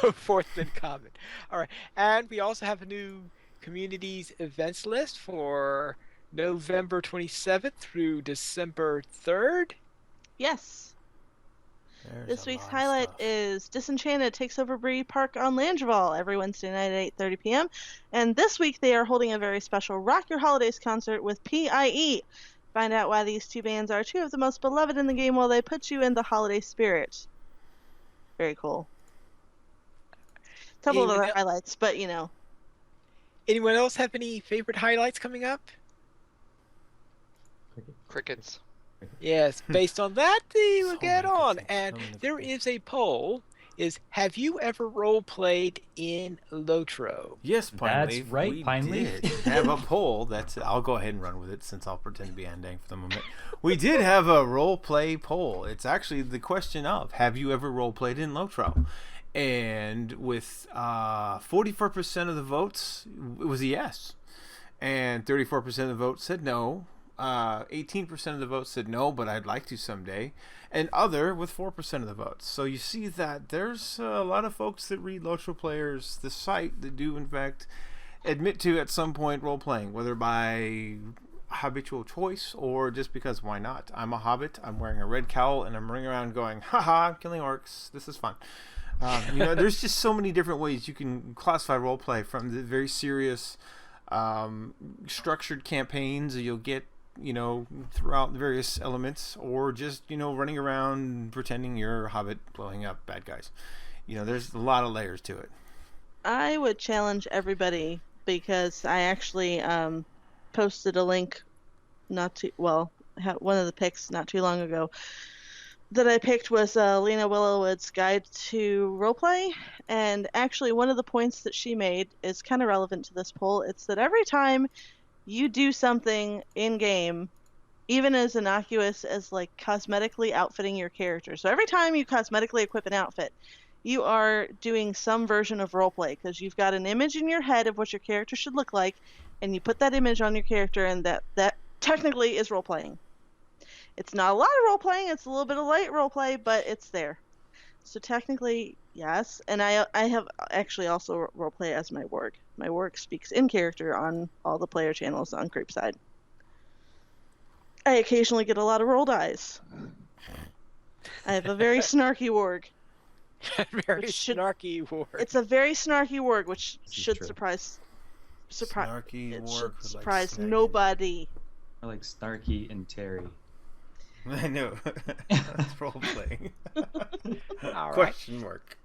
Go forth and comment. All right. And we also have a new communities events list for November 27th through December 3rd. Yes. There's This a week's lot of highlight stuff. is Disenchanted takes over Bree Park on Langevall every Wednesday night at 8:30 p.m. And this week they are holding a very special Rock Your Holidays concert with PIE. Find out why these two bands are two of the most beloved in the game while they put you in the holiday spirit. Very cool. Couple of Even other el- highlights, but you know. Anyone else have any favorite highlights coming up? Crickets. Yes, based on that, we will So get many on. pictures, And so many there pictures. is a poll: is have you ever role played in LOTRO? Yes, Pine That's Leaf. right, we Pine did Leaf. have a poll. I'll go ahead and run with it since I'll pretend to be Andang for the moment. We did have a role play poll. It's actually the question of have you ever role played in LOTRO? And with 44% of the votes, it was a yes, and 34% of the votes said no. 18% of the votes said no, but I'd like to someday, and other with 4% of the votes. So you see that there's a lot of folks that read LOTRO Players, the site, that do in fact admit to at some point role playing, whether by habitual choice or just because why not? I'm a hobbit, I'm wearing a red cowl, and I'm running around going, haha, I'm killing orcs, this is fun. There's just so many different ways you can classify role play, from the very serious structured campaigns that you'll get throughout the various elements, or just running around pretending you're a hobbit blowing up bad guys. There's a lot of layers to it. I would challenge everybody because I actually posted a link one of the picks not too long ago that I picked was Lena Willowwood's Guide to Roleplay, and actually one of the points that she made is kind of relevant to this poll. It's that every time you do something in game, even as innocuous as like cosmetically outfitting your character. So every time you cosmetically equip an outfit, you are doing some version of roleplay, because you've got an image in your head of what your character should look like, and you put that image on your character, and that technically is role playing. It's not a lot of role playing, it's a little bit of light role play, but it's there. So technically, yes. And I have actually also role play as my warg. My warg speaks in character on all the player channels on Creepside. I occasionally get a lot of rolled eyes. I have a very snarky warg. Very Which should- snarky word. It's a very snarky warg, which This is should true. surprise Snarky it warg should with, like, surprise snagging. nobody. Or like Snarky and Terry. I know. That's role playing. All right. Question mark.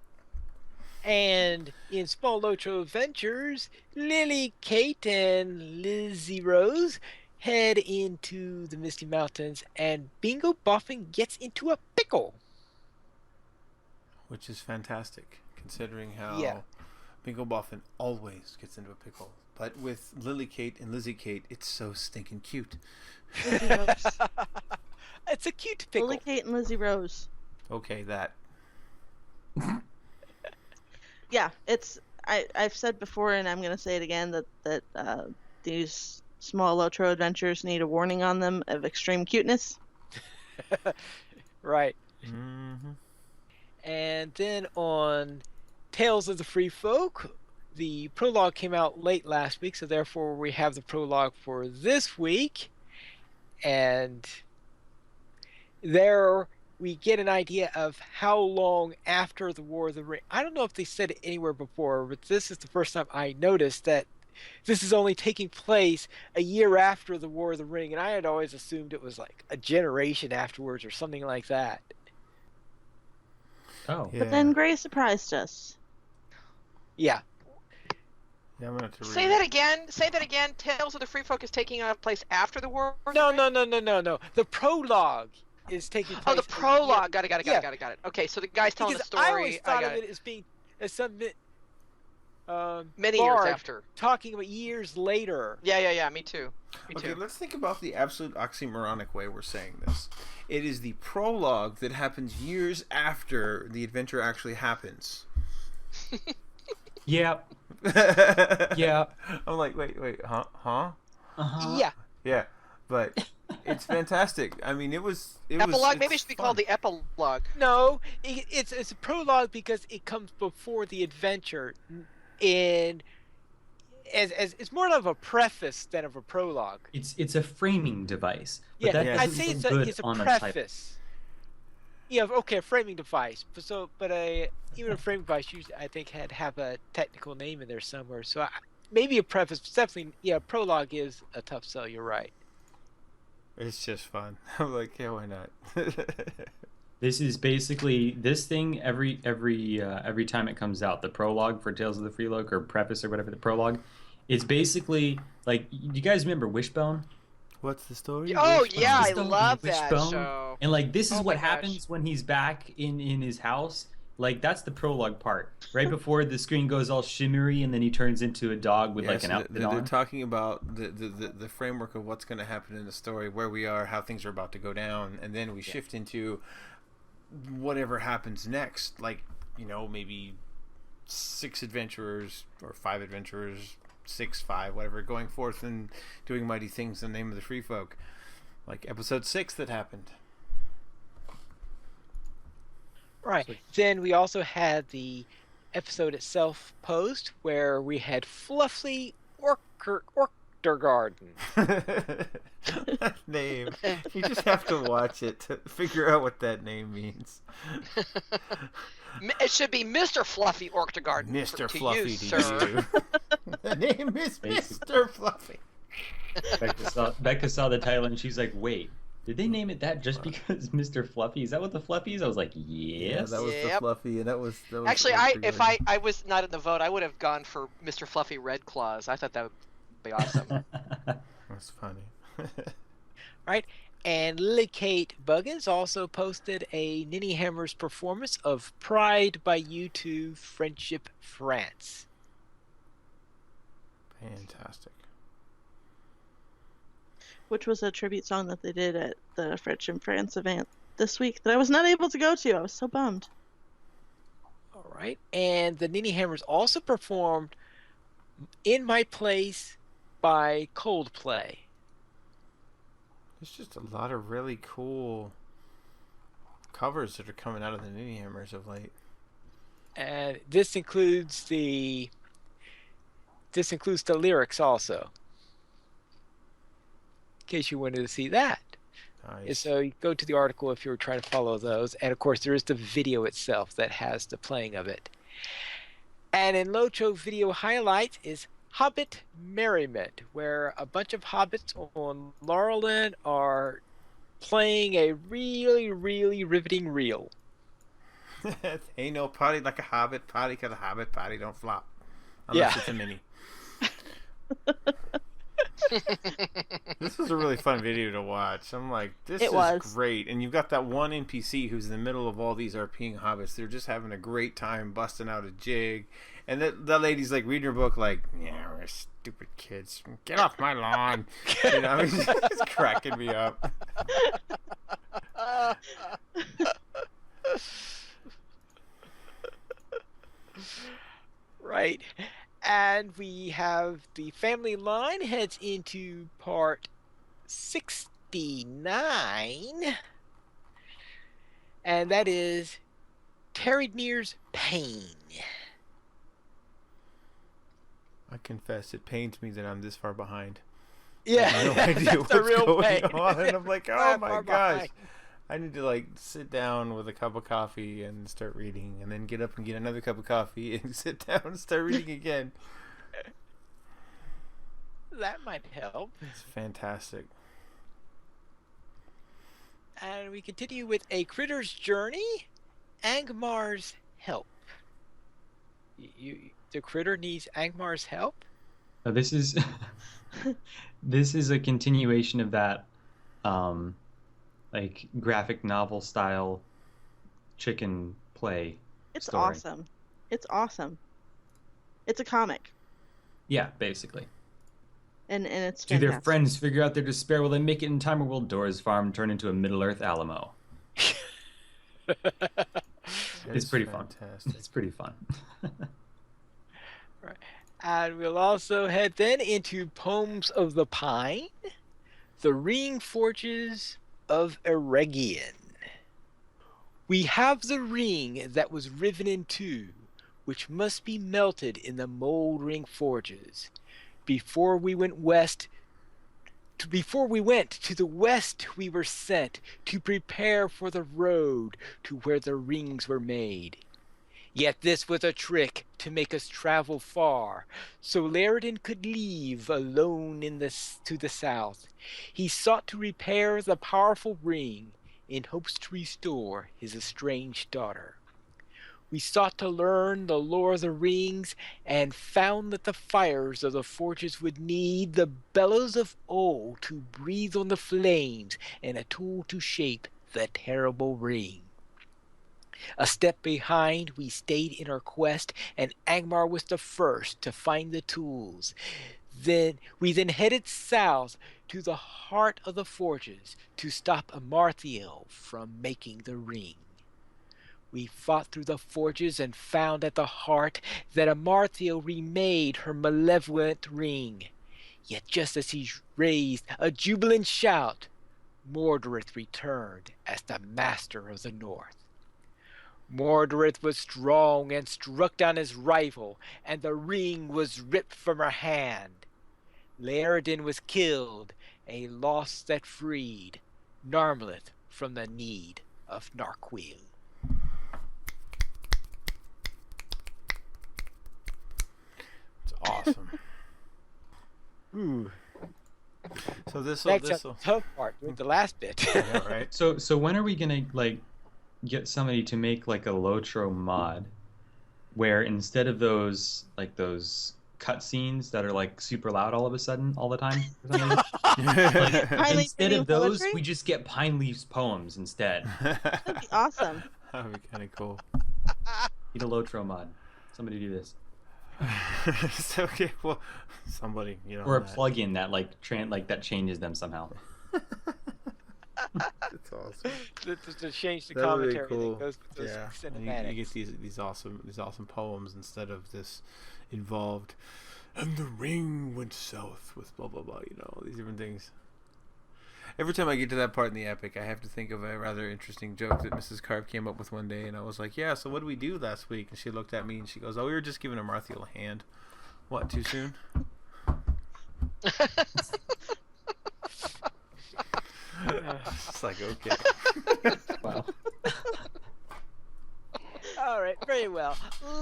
And in Small LOTRO Adventures, Lily, Kate, and Lizzie Rose head into the Misty Mountains, and Bingo Boffin gets into a pickle. Which is fantastic, considering how Yeah. Bingo Boffin always gets into a pickle. But with Lily Kate and Lizzie Kate, it's so stinking cute. Lizzie Rose. It's a cute pickle. Lily Kate and Lizzie Rose. Okay, that. Yeah, it's I've said before, and I'm going to say it again, that these small LOTRO adventures need a warning on them of extreme cuteness. Right. Mm-hmm. And then on Tales of the Free Folk, the prologue came out late last week, so therefore we have the prologue for this week. And there we get an idea of how long after the War of the Ring. I don't know if they said it anywhere before, but this is the first time I noticed that this is only taking place a year after the War of the Ring, and I had always assumed it was like a generation afterwards or something like that. Oh. Yeah. But then Gray surprised us. Yeah. Yeah, I'm gonna have to Say that again. Say that again. Tales of the Free Folk is taking place after the war. No. The prologue is taking place. Oh, the prologue. Got it. Okay, so the guy's telling Because the story. I always thought of it as being as some many years bard after. talking about years later. Yeah. Me too. Okay, let's think about the absolute oxymoronic way we're saying this. It is the prologue that happens years after the adventure actually happens. Yeah. Yeah. I'm like, wait, huh? Uh-huh. Yeah. Yeah, but it's fantastic. I mean, it was Epilogue. Maybe it it's should be fun. called the epilogue. No, it's a prologue because it comes before the adventure, in as it's more of a preface than of a prologue. It's a framing device. But Yeah, that I'd doesn't say look it's a good on a title. preface. Yeah, okay, a framing device. But even a framing device usually I think have a technical name in there somewhere. So maybe a preface, but definitely, yeah, prologue is a tough sell. You're right. It's just fun. I'm like, yeah, why not? This is basically this thing every time it comes out. The prologue for Tales of the Free Folk, or preface or whatever, the prologue. It's basically like, you guys remember Wishbone? What's the story? Oh Wishbone? yeah, I Wishbone, love that Wishbone. show. And like, this is Oh what my gosh. happens when he's back in his house. Like, that's the prologue part, right before the screen goes all shimmery and then he turns into a dog with like an outfit they're on. talking about the framework of what's going to happen in the story, where we are, how things are about to go down, and then we shift into whatever happens next. Like, maybe 6 adventurers or 5 adventurers, 6, 5, whatever, going forth and doing mighty things in the name of the Free Folk. Like episode 6 that happened. Right. Then we also had the episode itself post where we had Fluffy Orchtergarden. That name. You just have to watch it to figure out what that name means. It should be Mr. Fluffy Orchtergarden. Mr. to Fluffy you, to sir. you. The name is Mr. Fluffy. Becca saw the title and she's like, wait, did they name it that just because Mr. Fluffy? Is that what the Fluffy is? I was like, yes. Yeah, that was the Yep. Fluffy, and that was Actually, pretty if good. I was not in the vote, I would have gone for Mr. Fluffy Red Claws. I thought that would be awesome. That's funny. Right. And Lily Kate Buggins also posted a Ninny Hammers performance of Pride by U2 Friendship France. Fantastic. Which was a tribute song that they did at the French and France event this week that I was not able to go to. I was so bummed. All right. And the Ninny Hammers also performed In My Place by Coldplay. There's just a lot of really cool covers that are coming out of the Ninny Hammers of late. And this includes the lyrics also. In case you wanted to see that. Nice. So you go to the article if you were trying to follow those. And of course, there is the video itself that has the playing of it. And in LOTRO video highlights is Hobbit Merriment, where a bunch of hobbits on Laurelin are playing a really, really riveting reel. Ain't no party like a hobbit party, 'cause a hobbit party don't flop. Unless Yeah. it's a mini. This was a really fun video to watch. I'm like, this It is was. great. And you've got that one NPC who's in the middle of all these RPing hobbits. They're just having a great time busting out a jig. And that lady's like reading her book like, yeah, we're stupid kids. Get off my lawn. It's cracking me up. Right. And we have the family line heads into part 69. And that is Terry Near's Pain. I confess, it pains me that I'm this far behind. Yeah, I have no idea that's what's the real going pain. on, and I'm like, oh That my far gosh. behind. I need to like sit down with a cup of coffee and start reading, and then get up and get another cup of coffee and sit down and start reading again. That might help. It's fantastic. And we continue with A Critter's Journey, Angmar's Help. The critter needs Angmar's help? Now, this is this is a continuation of that like graphic novel style chicken play It's story. awesome. It's awesome. It's a comic, Yeah, basically. and it's Do their fantastic. friends figure out their despair? Will they make it in time, or will Dora's farm turn into a Middle-earth Alamo? It's pretty fun. Fantastic. It's pretty fun. Right. And we'll also head then into Poems of the Pine, The Ring Forges of Eregion. We have the ring that was riven in two, which must be melted in the mold-ring forges. Before we went to the west, we were sent to prepare for the road to where the rings were made. Yet this was a trick to make us travel far, so Laredin could leave alone to the south. He sought to repair the powerful ring in hopes to restore his estranged daughter. We sought to learn the lore of the rings and found that the fires of the forges would need the bellows of old to breathe on the flames and a tool to shape the terrible ring. A step behind, we stayed in our quest, and Angmar was the first to find the tools. We headed south to the heart of the forges to stop Amarthiel from making the ring. We fought through the forges and found at the heart that Amarthiel remade her malevolent ring. Yet just as he raised a jubilant shout, Mordorith returned as the master of the North. Mordorith was strong and struck down his rival, and the ring was ripped from her hand. Laredin was killed, a loss that freed Narmleth from the need of Narquil. It's awesome. Ooh. So this That's will the tough part, with the last bit. yeah, right. So when are we gonna like get somebody to make like a LOTRO mod where instead of those cutscenes that are like super loud all of a sudden all the time, for some reason, like, Pine Leaf instead reading of those poetry? we just get Pine Leaf's poems instead. That'd be awesome. That would be kind of cool. Need a LOTRO mod. Somebody do this. So, okay, well, somebody, Or a plugin that that changes them somehow. That's awesome. to change the That would be commentary cool. that goes with those Yeah, and cinematics. you get these awesome poems instead of this involved. And the ring went south with blah blah blah. These different things. Every time I get to that part in the epic, I have to think of a rather interesting joke that Mrs. Carp came up with one day, and I was like, "Yeah, so what did we do last week?" And she looked at me and she goes, "Oh, we were just giving Amarthiel a hand." What? Too soon? It's like, okay. Wow. All right, very well.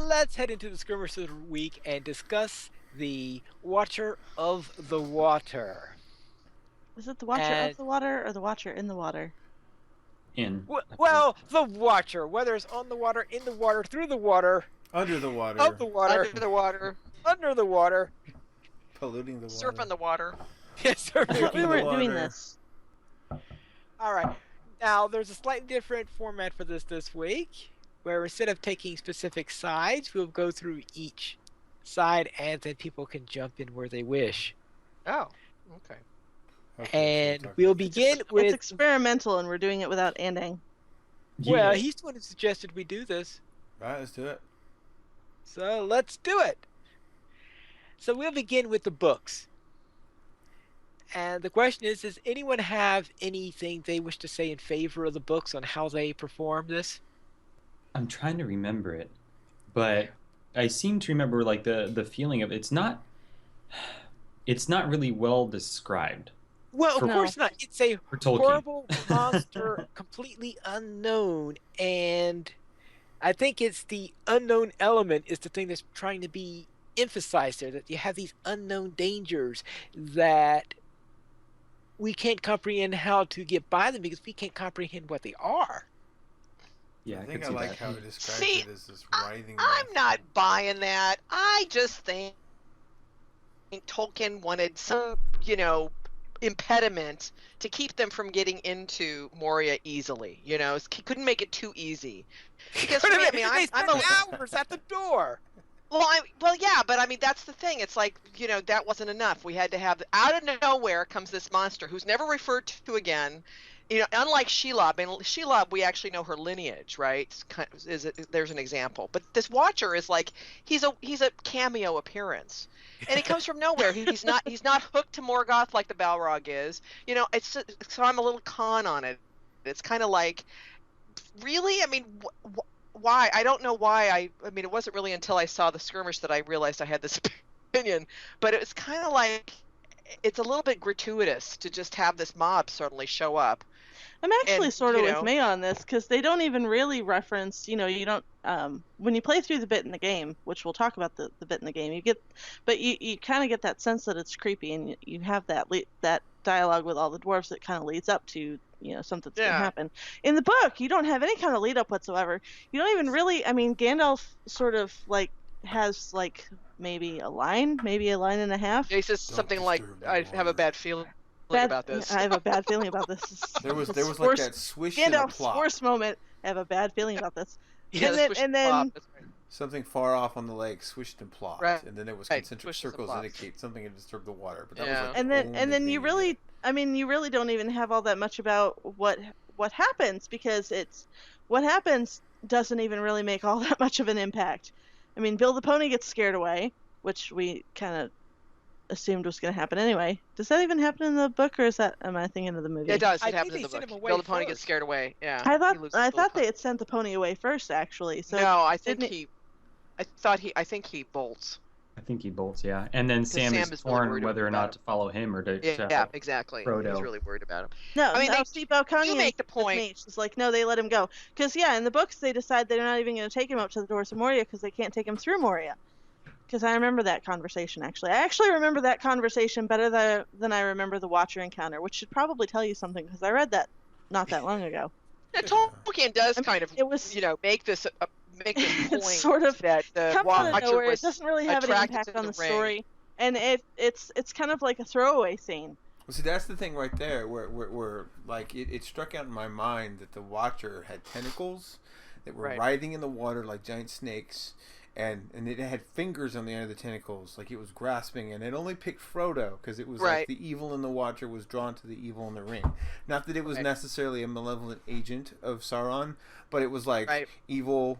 Let's head into the skirmish of the week and discuss the Watcher of the Water. Is it the Watcher And- of the Water or the Watcher in the Water? Well, the Watcher, whether it's on the water, in the water, through the water, Under the water. of the water, Under the water, under the water. Polluting the water. surf on the water. Yes, sir. I thought we the weren't doing water. this. All right. Now, there's a slightly different format for this week, where instead of taking specific sides, we'll go through each side, and then people can jump in where they wish. Oh, okay. Okay, And so we'll begin It's with. experimental, and we're doing it without Andang. Well, he's the one who suggested we do this. Right, let's do it. So let's do it. So we'll begin with the books. And the question is, does anyone have anything they wish to say in favor of the books on how they perform this? I'm trying to remember it, but I seem to remember like the feeling of it's not really well described Well, of for No. course not. It's a for Tolkien. horrible monster, completely unknown, and I think it's the unknown element is the thing that's trying to be emphasized there, that you have these unknown dangers that we can't comprehend how to get by them because we can't comprehend what they are. Yeah, I I think could I see like that. how it describes See, it as this writhing. I'm not buying that. I just think Tolkien wanted some, impediment to keep them from getting into Moria easily. He couldn't make it too easy. Because for me, They I'm spent a hours at the door. well, yeah, but I mean that's the thing. It's like that wasn't enough. We had to have out of nowhere comes this monster who's never referred to again. Unlike Shelob, and Shelob, we actually know her lineage, right? There's an example, but this Watcher is like he's a cameo appearance, and he comes from nowhere. He's not hooked to Morgoth like the Balrog is. So I'm a little con on it. It's kind of like, really? I mean, why? I don't know why. I mean, it wasn't really until I saw the skirmish that I realized I had this opinion. But it was kind of like it's a little bit gratuitous to just have this mob suddenly show up. I'm actually And, sort of with May on this because they don't even really reference, you don't, when you play through the bit in the game, which we'll talk about the bit in the game, you kind of get that sense that it's creepy, and you have that dialogue with all the dwarves that kind of leads up to, something's going to happen. In the book, you don't have any kind of lead up whatsoever. You don't even really, I mean, Gandalf sort of has maybe a line and a half. He says something like, "I have a bad feeling." About this. I have a bad feeling about this. There was like that swish and a Gandalf's plop. worst moment. I have a bad feeling about this. Yeah, and then something far off on the lake swished and plopped, right. and then it was Right. concentric Swishes and circles plops. indicate something had disturbed the water. But that Yeah. was like and then you really, you really don't even have all that much about what happens, because what happens doesn't even really make all that much of an impact. I mean, Bill the Pony gets scared away, which we kind of assumed was going to happen anyway. Does that even happen in the book, or am I thinking of the movie? It does. I It happens think in they the sent book. him away Bill the Pony first. gets scared away. Yeah. I he loses thought Bill the they had sent the pony away first, actually. So No, I think didn't I think he bolts. I think he bolts, yeah. And then Sam is really torn worried whether or about not him. to follow him or to Yeah, exactly. Frodo. He's really worried about him. No, I mean, they see, Balconian do make the with point. me. She's like, no, they let him go. Because, yeah, in the books, they decide they're not even going to take him up to the doors of Moria because they can't take him through Moria. Because I remember that conversation, actually. I actually remember that conversation better than I remember the Watcher encounter, which should probably tell you something, because I read that not that long ago. Now, Tolkien does kind of, it was- make this point It's sort of that the Comes out of Watcher nowhere. It was doesn't really have any attracted impact to on the the ring. story. And it's kind of like a throwaway scene. Well, see, that's the thing right there, where like it struck out in my mind that the Watcher had tentacles that were Right. writhing in the water like giant snakes, and it had fingers on the end of the tentacles, like it was grasping, and it only picked Frodo because it was like Right. the evil in the Watcher was drawn to the evil in the ring. Not that it was Right. necessarily a malevolent agent of Sauron, but it was like Right. evil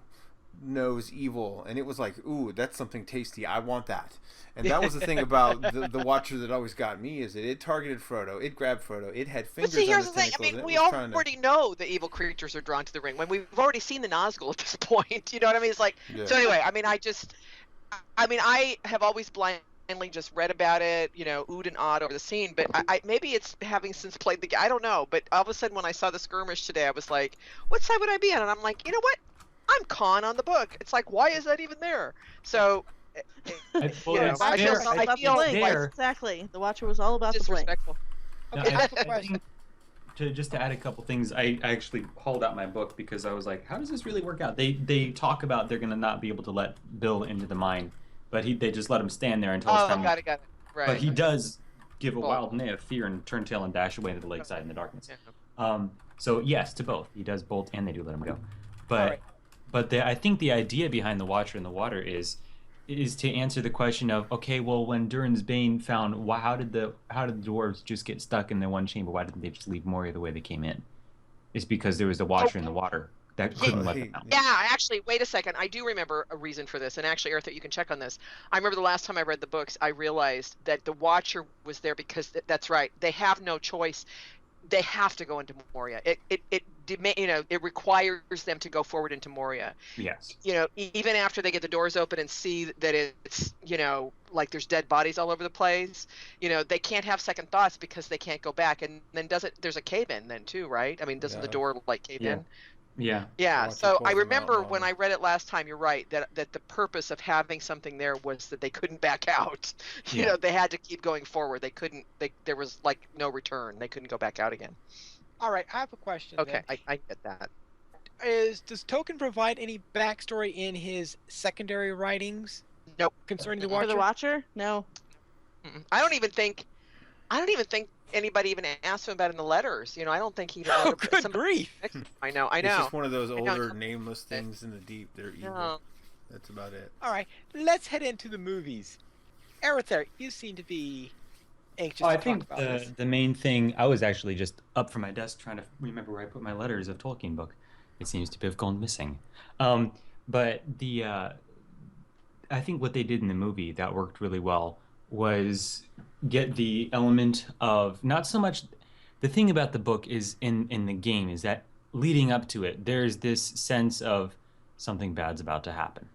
knows evil, and it was like, ooh, that's something tasty, I want that. And that was the thing about the Watcher that always got me, is that it targeted Frodo, it grabbed Frodo, it had But fingers see, on here's the the thing. I tentacles, and mean, it we was trying to... already know the evil creatures are drawn to the ring when we've already seen the Nazgul at this point. You know what I mean? It's like, Yeah. so anyway, I mean, I have always blindly just read about it, oohed and awed over the scene, but I maybe it's having since played the game, I don't know, but all of a sudden when I saw the skirmish today, I was like, what side would I be on? And I'm like, you know what? I'm con on the book. It's like, why is that even there? So, Well, I feel It's all about the blame. there. Exactly. The Watcher was all about the blame. disrespectful. No, Okay, I question. think just to add a couple things, I actually hauled out my book because I was like, how does this really work out? They talk about they're going to not be able to let Bill into the mine, but they just let him stand there until it's Oh, time. got it. Right. But he does give a Both. wild neigh of fear and turn tail and dash away into the lakeside in the darkness. Yeah. So yes, to both. He does bolt and they do let him go. But All right. I think the idea behind the Watcher in the water is to answer the question of, okay, well, when Durin's Bane found, how did the dwarves just get stuck in their one chamber? Why didn't they just leave Moria the way they came in? It's because there was the Watcher in the water that couldn't let them out. Yeah, actually, wait a second. I do remember a reason for this, and actually, Arthur, you can check on this. I remember the last time I read the books, I realized that the Watcher was there because that's right. They have no choice. They have to go into Moria. It requires them to go forward into Moria. Yes. Even after they get the doors open and see that it's, like there's dead bodies all over the place, they can't have second thoughts because they can't go back. And then there's a cave in then too, right? I mean, doesn't the door like cave in? Yeah. Yeah. So I remember when I read it last time, you're right, that the purpose of having something there was that they couldn't back out. They had to keep going forward. They couldn't, there was like no return. They couldn't go back out again. All right, I have a question. Okay, then. I get that. Does Tolkien provide any backstory in his secondary writings? Nope. Concerning the For Watcher? the Watcher? No. I don't even think anybody even asked him about it in the letters. I don't think he even. Oh, good grief! I know. It's just one of those older nameless things in the deep. They're evil. No. That's about it. All right, let's head into the movies. Arthur, you seem to be anxious I to think talk about this. the main thing, I was actually just up from my desk trying to remember where I put my letters of Tolkien book. It seems to have gone missing. But I think what they did in the movie that worked really well was get the element of not so much. The thing about the book is in the game is that leading up to it, there's this sense of something bad's about to happen.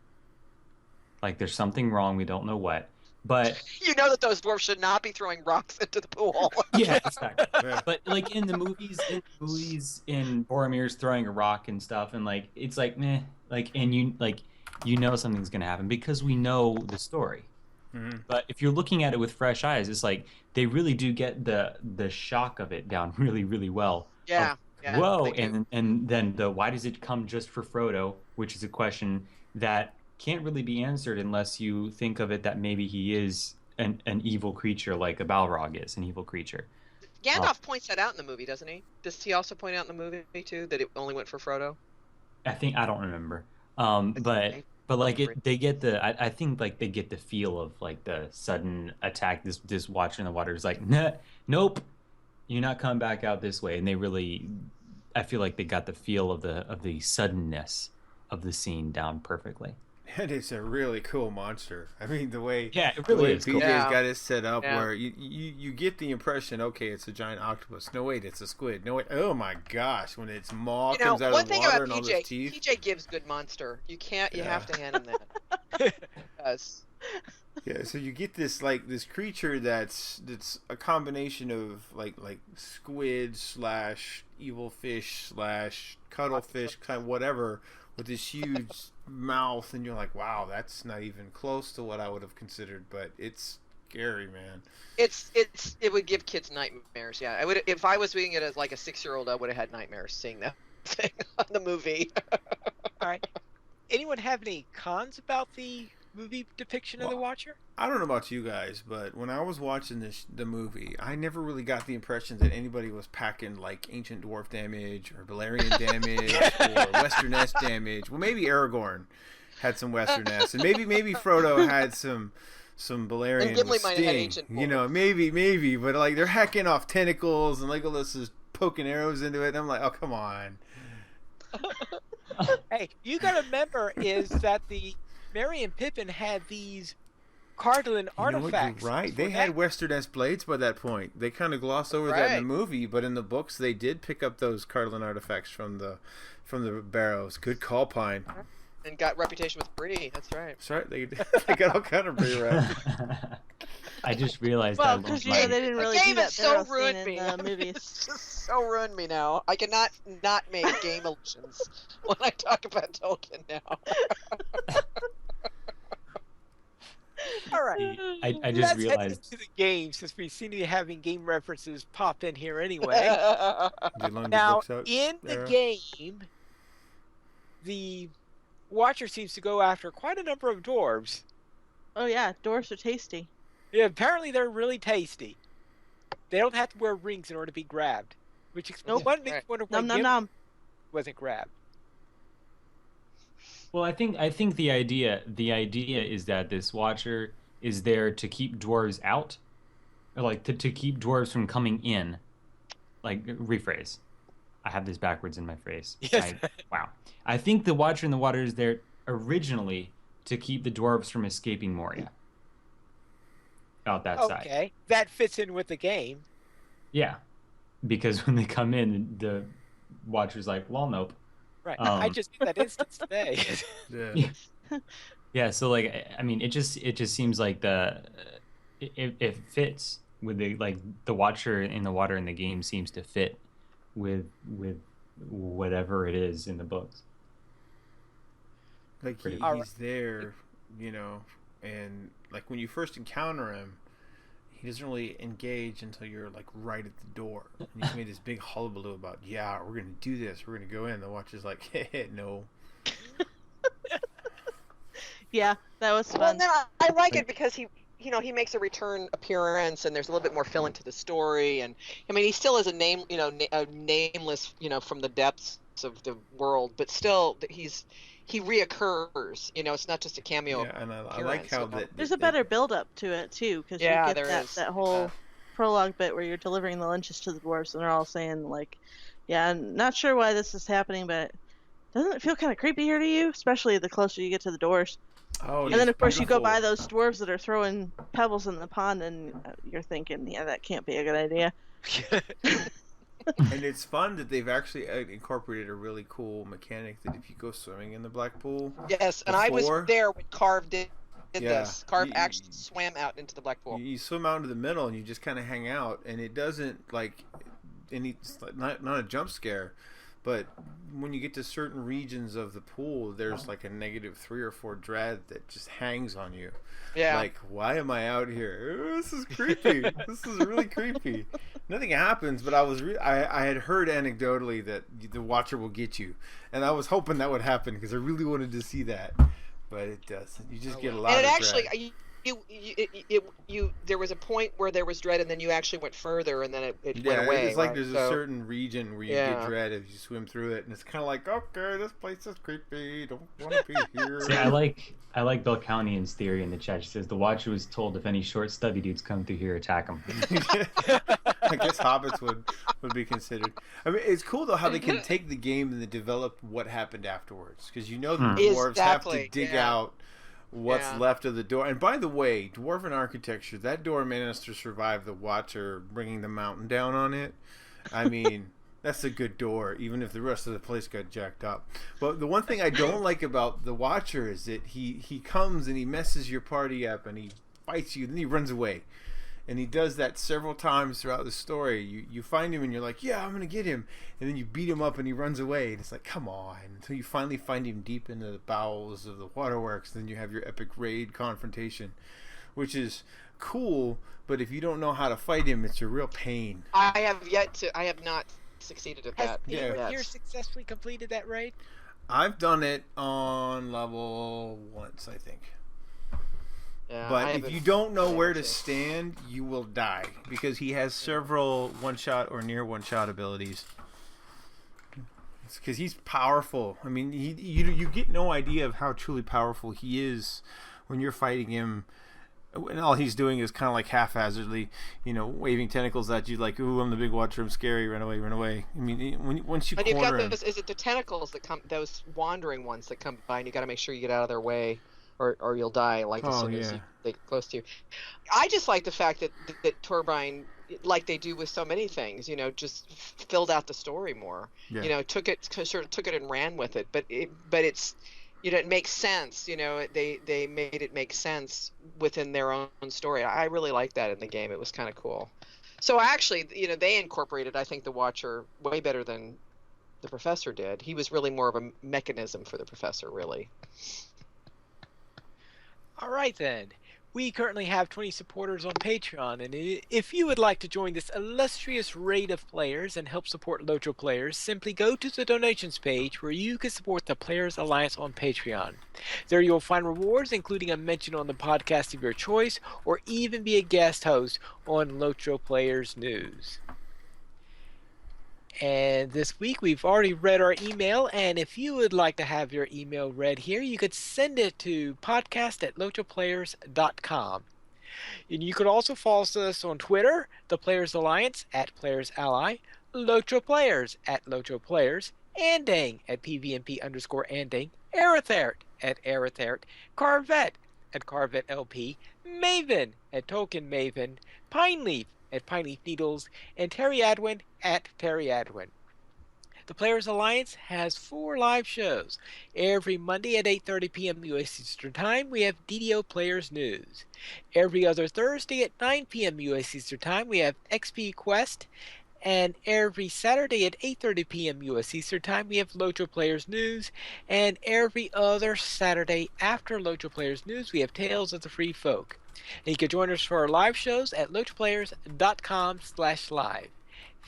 Like there's something wrong, we don't know what. But you know that those dwarves should not be throwing rocks into the pool. Yeah, exactly. But like in the movies, in Boromir's throwing a rock and stuff, and like it's like meh, like and you know something's gonna happen because we know the story. Mm-hmm. But if you're looking at it with fresh eyes, it's like they really do get the shock of it down really, really well. Yeah. Whoa, and then the why does it come just for Frodo, which is a question that can't really be answered unless you think of it that maybe he is an evil creature like a Balrog is an evil creature. Gandalf points that out in the movie, doesn't he? Does he also point out in the movie too that it only went for Frodo? I don't remember. But like they get I think like they get the feel of like the sudden attack. This Watcher in the Water is like, nope, you're not coming back out this way. And they really, I feel like they got the feel of the suddenness of the scene down perfectly. And it's a really cool monster. I mean, the way it really is PJ's cool. got it set up where you get the impression, okay, it's a giant octopus. No, wait, it's a squid. No, wait, oh my gosh, when its maw comes out of the water and all those teeth. PJ gives good monster. You have to hand him that. Yes. Yeah, so you get this creature that's a combination of like squid / evil fish / cuttlefish kind of whatever, with this huge mouth, and you're like, wow, that's not even close to what I would have considered, but it's scary, man. It would give kids nightmares. Yeah, I would if I was reading it as like a 6-year-old, I would have had nightmares seeing that thing on the movie. All right. Anyone have any cons about the movie depiction of the Watcher? I don't know about you guys, but when I was watching the movie, I never really got the impression that anybody was packing like ancient dwarf damage or Balerian damage or Western-esque damage. Well, maybe Aragorn had some Western-esque, and maybe Frodo had some Balerian with sting. Maybe, but like they're hacking off tentacles, and Legolas is poking arrows into it. And I'm like, oh, come on. Hey, you got to remember is that the Merry and Pippin had these Cardinal artifacts. You're right. They had Western-esque blades by that point. They kind of glossed over that in the movie, but in the books they did pick up those Cardinal artifacts from the barrows. Good call, Pine. And got reputation with Bree. That's right. That's right. They got all kind of Bree rep. I just realized. Well, because they didn't really do that so ruined me in the movies. It's just so ruined me now. I cannot not make game illusions when I talk about Tolkien now. All right. I just Let's realized. head into the game since we seem to be having game references pop in here anyway. Now, in the game, the Watcher seems to go after quite a number of dwarves. Oh yeah, dwarves are tasty. Yeah, apparently they're really tasty. They don't have to wear rings in order to be grabbed, which explains one makes me wonder why Gimli wasn't grabbed. Well, I think the idea is that this Watcher is there to keep dwarves out, or like to keep dwarves from coming in. Like rephrase. I have this backwards in my face. Yes. Wow. I think the Watcher in the water is there originally to keep the dwarves from escaping Moria. Out that side. Okay, that fits in with the game. Yeah. Because when they come in, the Watcher's like, well, nope. Right. I just did that instance today. Yeah. Yeah, so like I mean it just seems like it fits with the Watcher in the water in the game seems to fit with whatever it is in the books. Like Pretty- he's there, you know, and like when you first encounter him, he doesn't really engage until you're like right at the door. And he's made this big hullabaloo about, yeah, we're gonna do this, we're gonna go in. The Watcher's like, hey, no. Yeah, that was Well, fun. and then I like it because he makes a return appearance, and there's a little bit more fill into the story. And I mean, he still is a nameless, from the depths of the world, but still he reoccurs. It's not just a cameo. Yeah, and I like how There's a better build up to it too, because Yeah, you there get is. that whole prologue bit where you're delivering the lunches to the dwarves, and they're all saying like, "Yeah, I'm not sure why this is happening, but doesn't it feel kind of creepy here to you, especially the closer you get to the doors?" Oh, And then of course you go by beautiful. those dwarves that are throwing pebbles in the pond, and you're thinking, "Yeah, that can't be a good idea." And it's fun that they've actually incorporated a really cool mechanic that if you go swimming in the black pool, Yes, and I was Before- there when Carve did Yeah. this. Carve You- actually swam out into the black pool. you swim out into the middle and you just kind of hang out, and it doesn't like it's not a jump scare, but when you get to certain regions of the pool, there's like a -3 or 4 dread that just hangs on you. Yeah. Like, why am I out here? This is creepy. This is really creepy. Nothing happens, but I had heard anecdotally that the Watcher will get you, and I was hoping that would happen because I really wanted to see that, but it doesn't. You just get a lot and it of actually, dread. there was a point where there was dread, and then you actually went further, and then it went Yeah, away. it's like right? there's a So- certain region where you Yeah. get dread if you swim through it, and it's kind of like, okay, this place is creepy. Don't want to be here. See, I like Bill County's theory in the chat. She says the Watcher was told if any short, stubby dudes come through here, attack them. I guess hobbits would be considered. I mean, it's cool though how they can take the game and they develop what happened afterwards, because the dwarves have to Exactly, dig yeah. out what's Yeah. left of the door. And by the way, dwarven architecture, that door managed to survive the Watcher bringing the mountain down on it. I mean, that's a good door, even if the rest of the place got jacked up. But the one thing I don't like about the Watcher is that he comes and he messes your party up and he fights you, then he runs away. And he does that several times throughout the story. You find him and you're like, yeah, I'm going to get him. And then you beat him up and he runs away. And it's like, come on. Until you finally find him deep into the bowels of the waterworks. Then you have your epic raid confrontation, which is cool. But if you don't know how to fight him, it's a real pain. I have not succeeded at Has that. Yeah. anyone here successfully completed that raid? I've done it on level once, I think. Yeah, I But if haven't you don't know been where able to stand, you will die. Because he has several one-shot or near one-shot abilities. It's because he's powerful. I mean, you get no idea of how truly powerful he is when you're fighting him. And all he's doing is kind of like haphazardly, waving tentacles at you like, ooh, I'm the big Watcher, I'm scary, run away, run away. I mean, once you And you've got corner him... those. Is it the tentacles that come? Those wandering ones that come by, and you got to make sure you get out of their way, or you'll die. Like as soon as they get close to you. I just like the fact that Turbine, like they do with so many things, just filled out the story more. Yeah. Took it and ran with it. But it's. It makes sense. They made it make sense within their own story. I really like that in the game. It was kind of cool. So actually, they incorporated, I think, the Watcher way better than the Professor did. He was really more of a mechanism for the Professor, really. All right, then. We currently have 20 supporters on Patreon, and if you would like to join this illustrious raid of players and help support LOTRO players, simply go to the donations page where you can support the Players Alliance on Patreon. There you'll find rewards, including a mention on the podcast of your choice, or even be a guest host on LOTRO Players News. And this week we've already read our email, and if you would like to have your email read here, you could send it to podcast@lotroplayers.com. And you could also follow us on Twitter, the Players Alliance, @Players Ally, LOTRO Players at LOTRO Players, Andang at PVMP_Andang, Arathert at Arathert, Carvet at Carvet LP, Maven at Tolkien Maven, Pineleaf at Pineleaf Needles, and Terry Adwin at Terry Adwin. The Players Alliance has 4 live shows. Every Monday at 8:30 p.m. U.S. Eastern Time, we have DDO Players News. Every other Thursday at 9 p.m. U.S. Eastern Time, we have XP Quest. And every Saturday at 8:30 p.m. U.S. Eastern Time, we have LOTRO Players News. And every other Saturday after LOTRO Players News, we have Tales of the Free Folk. And you can join us for our live shows at LOTROplayers.com/live.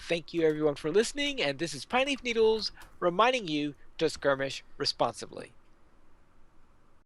Thank you everyone for listening, and this is Pineleaf Needles reminding you to skirmish responsibly.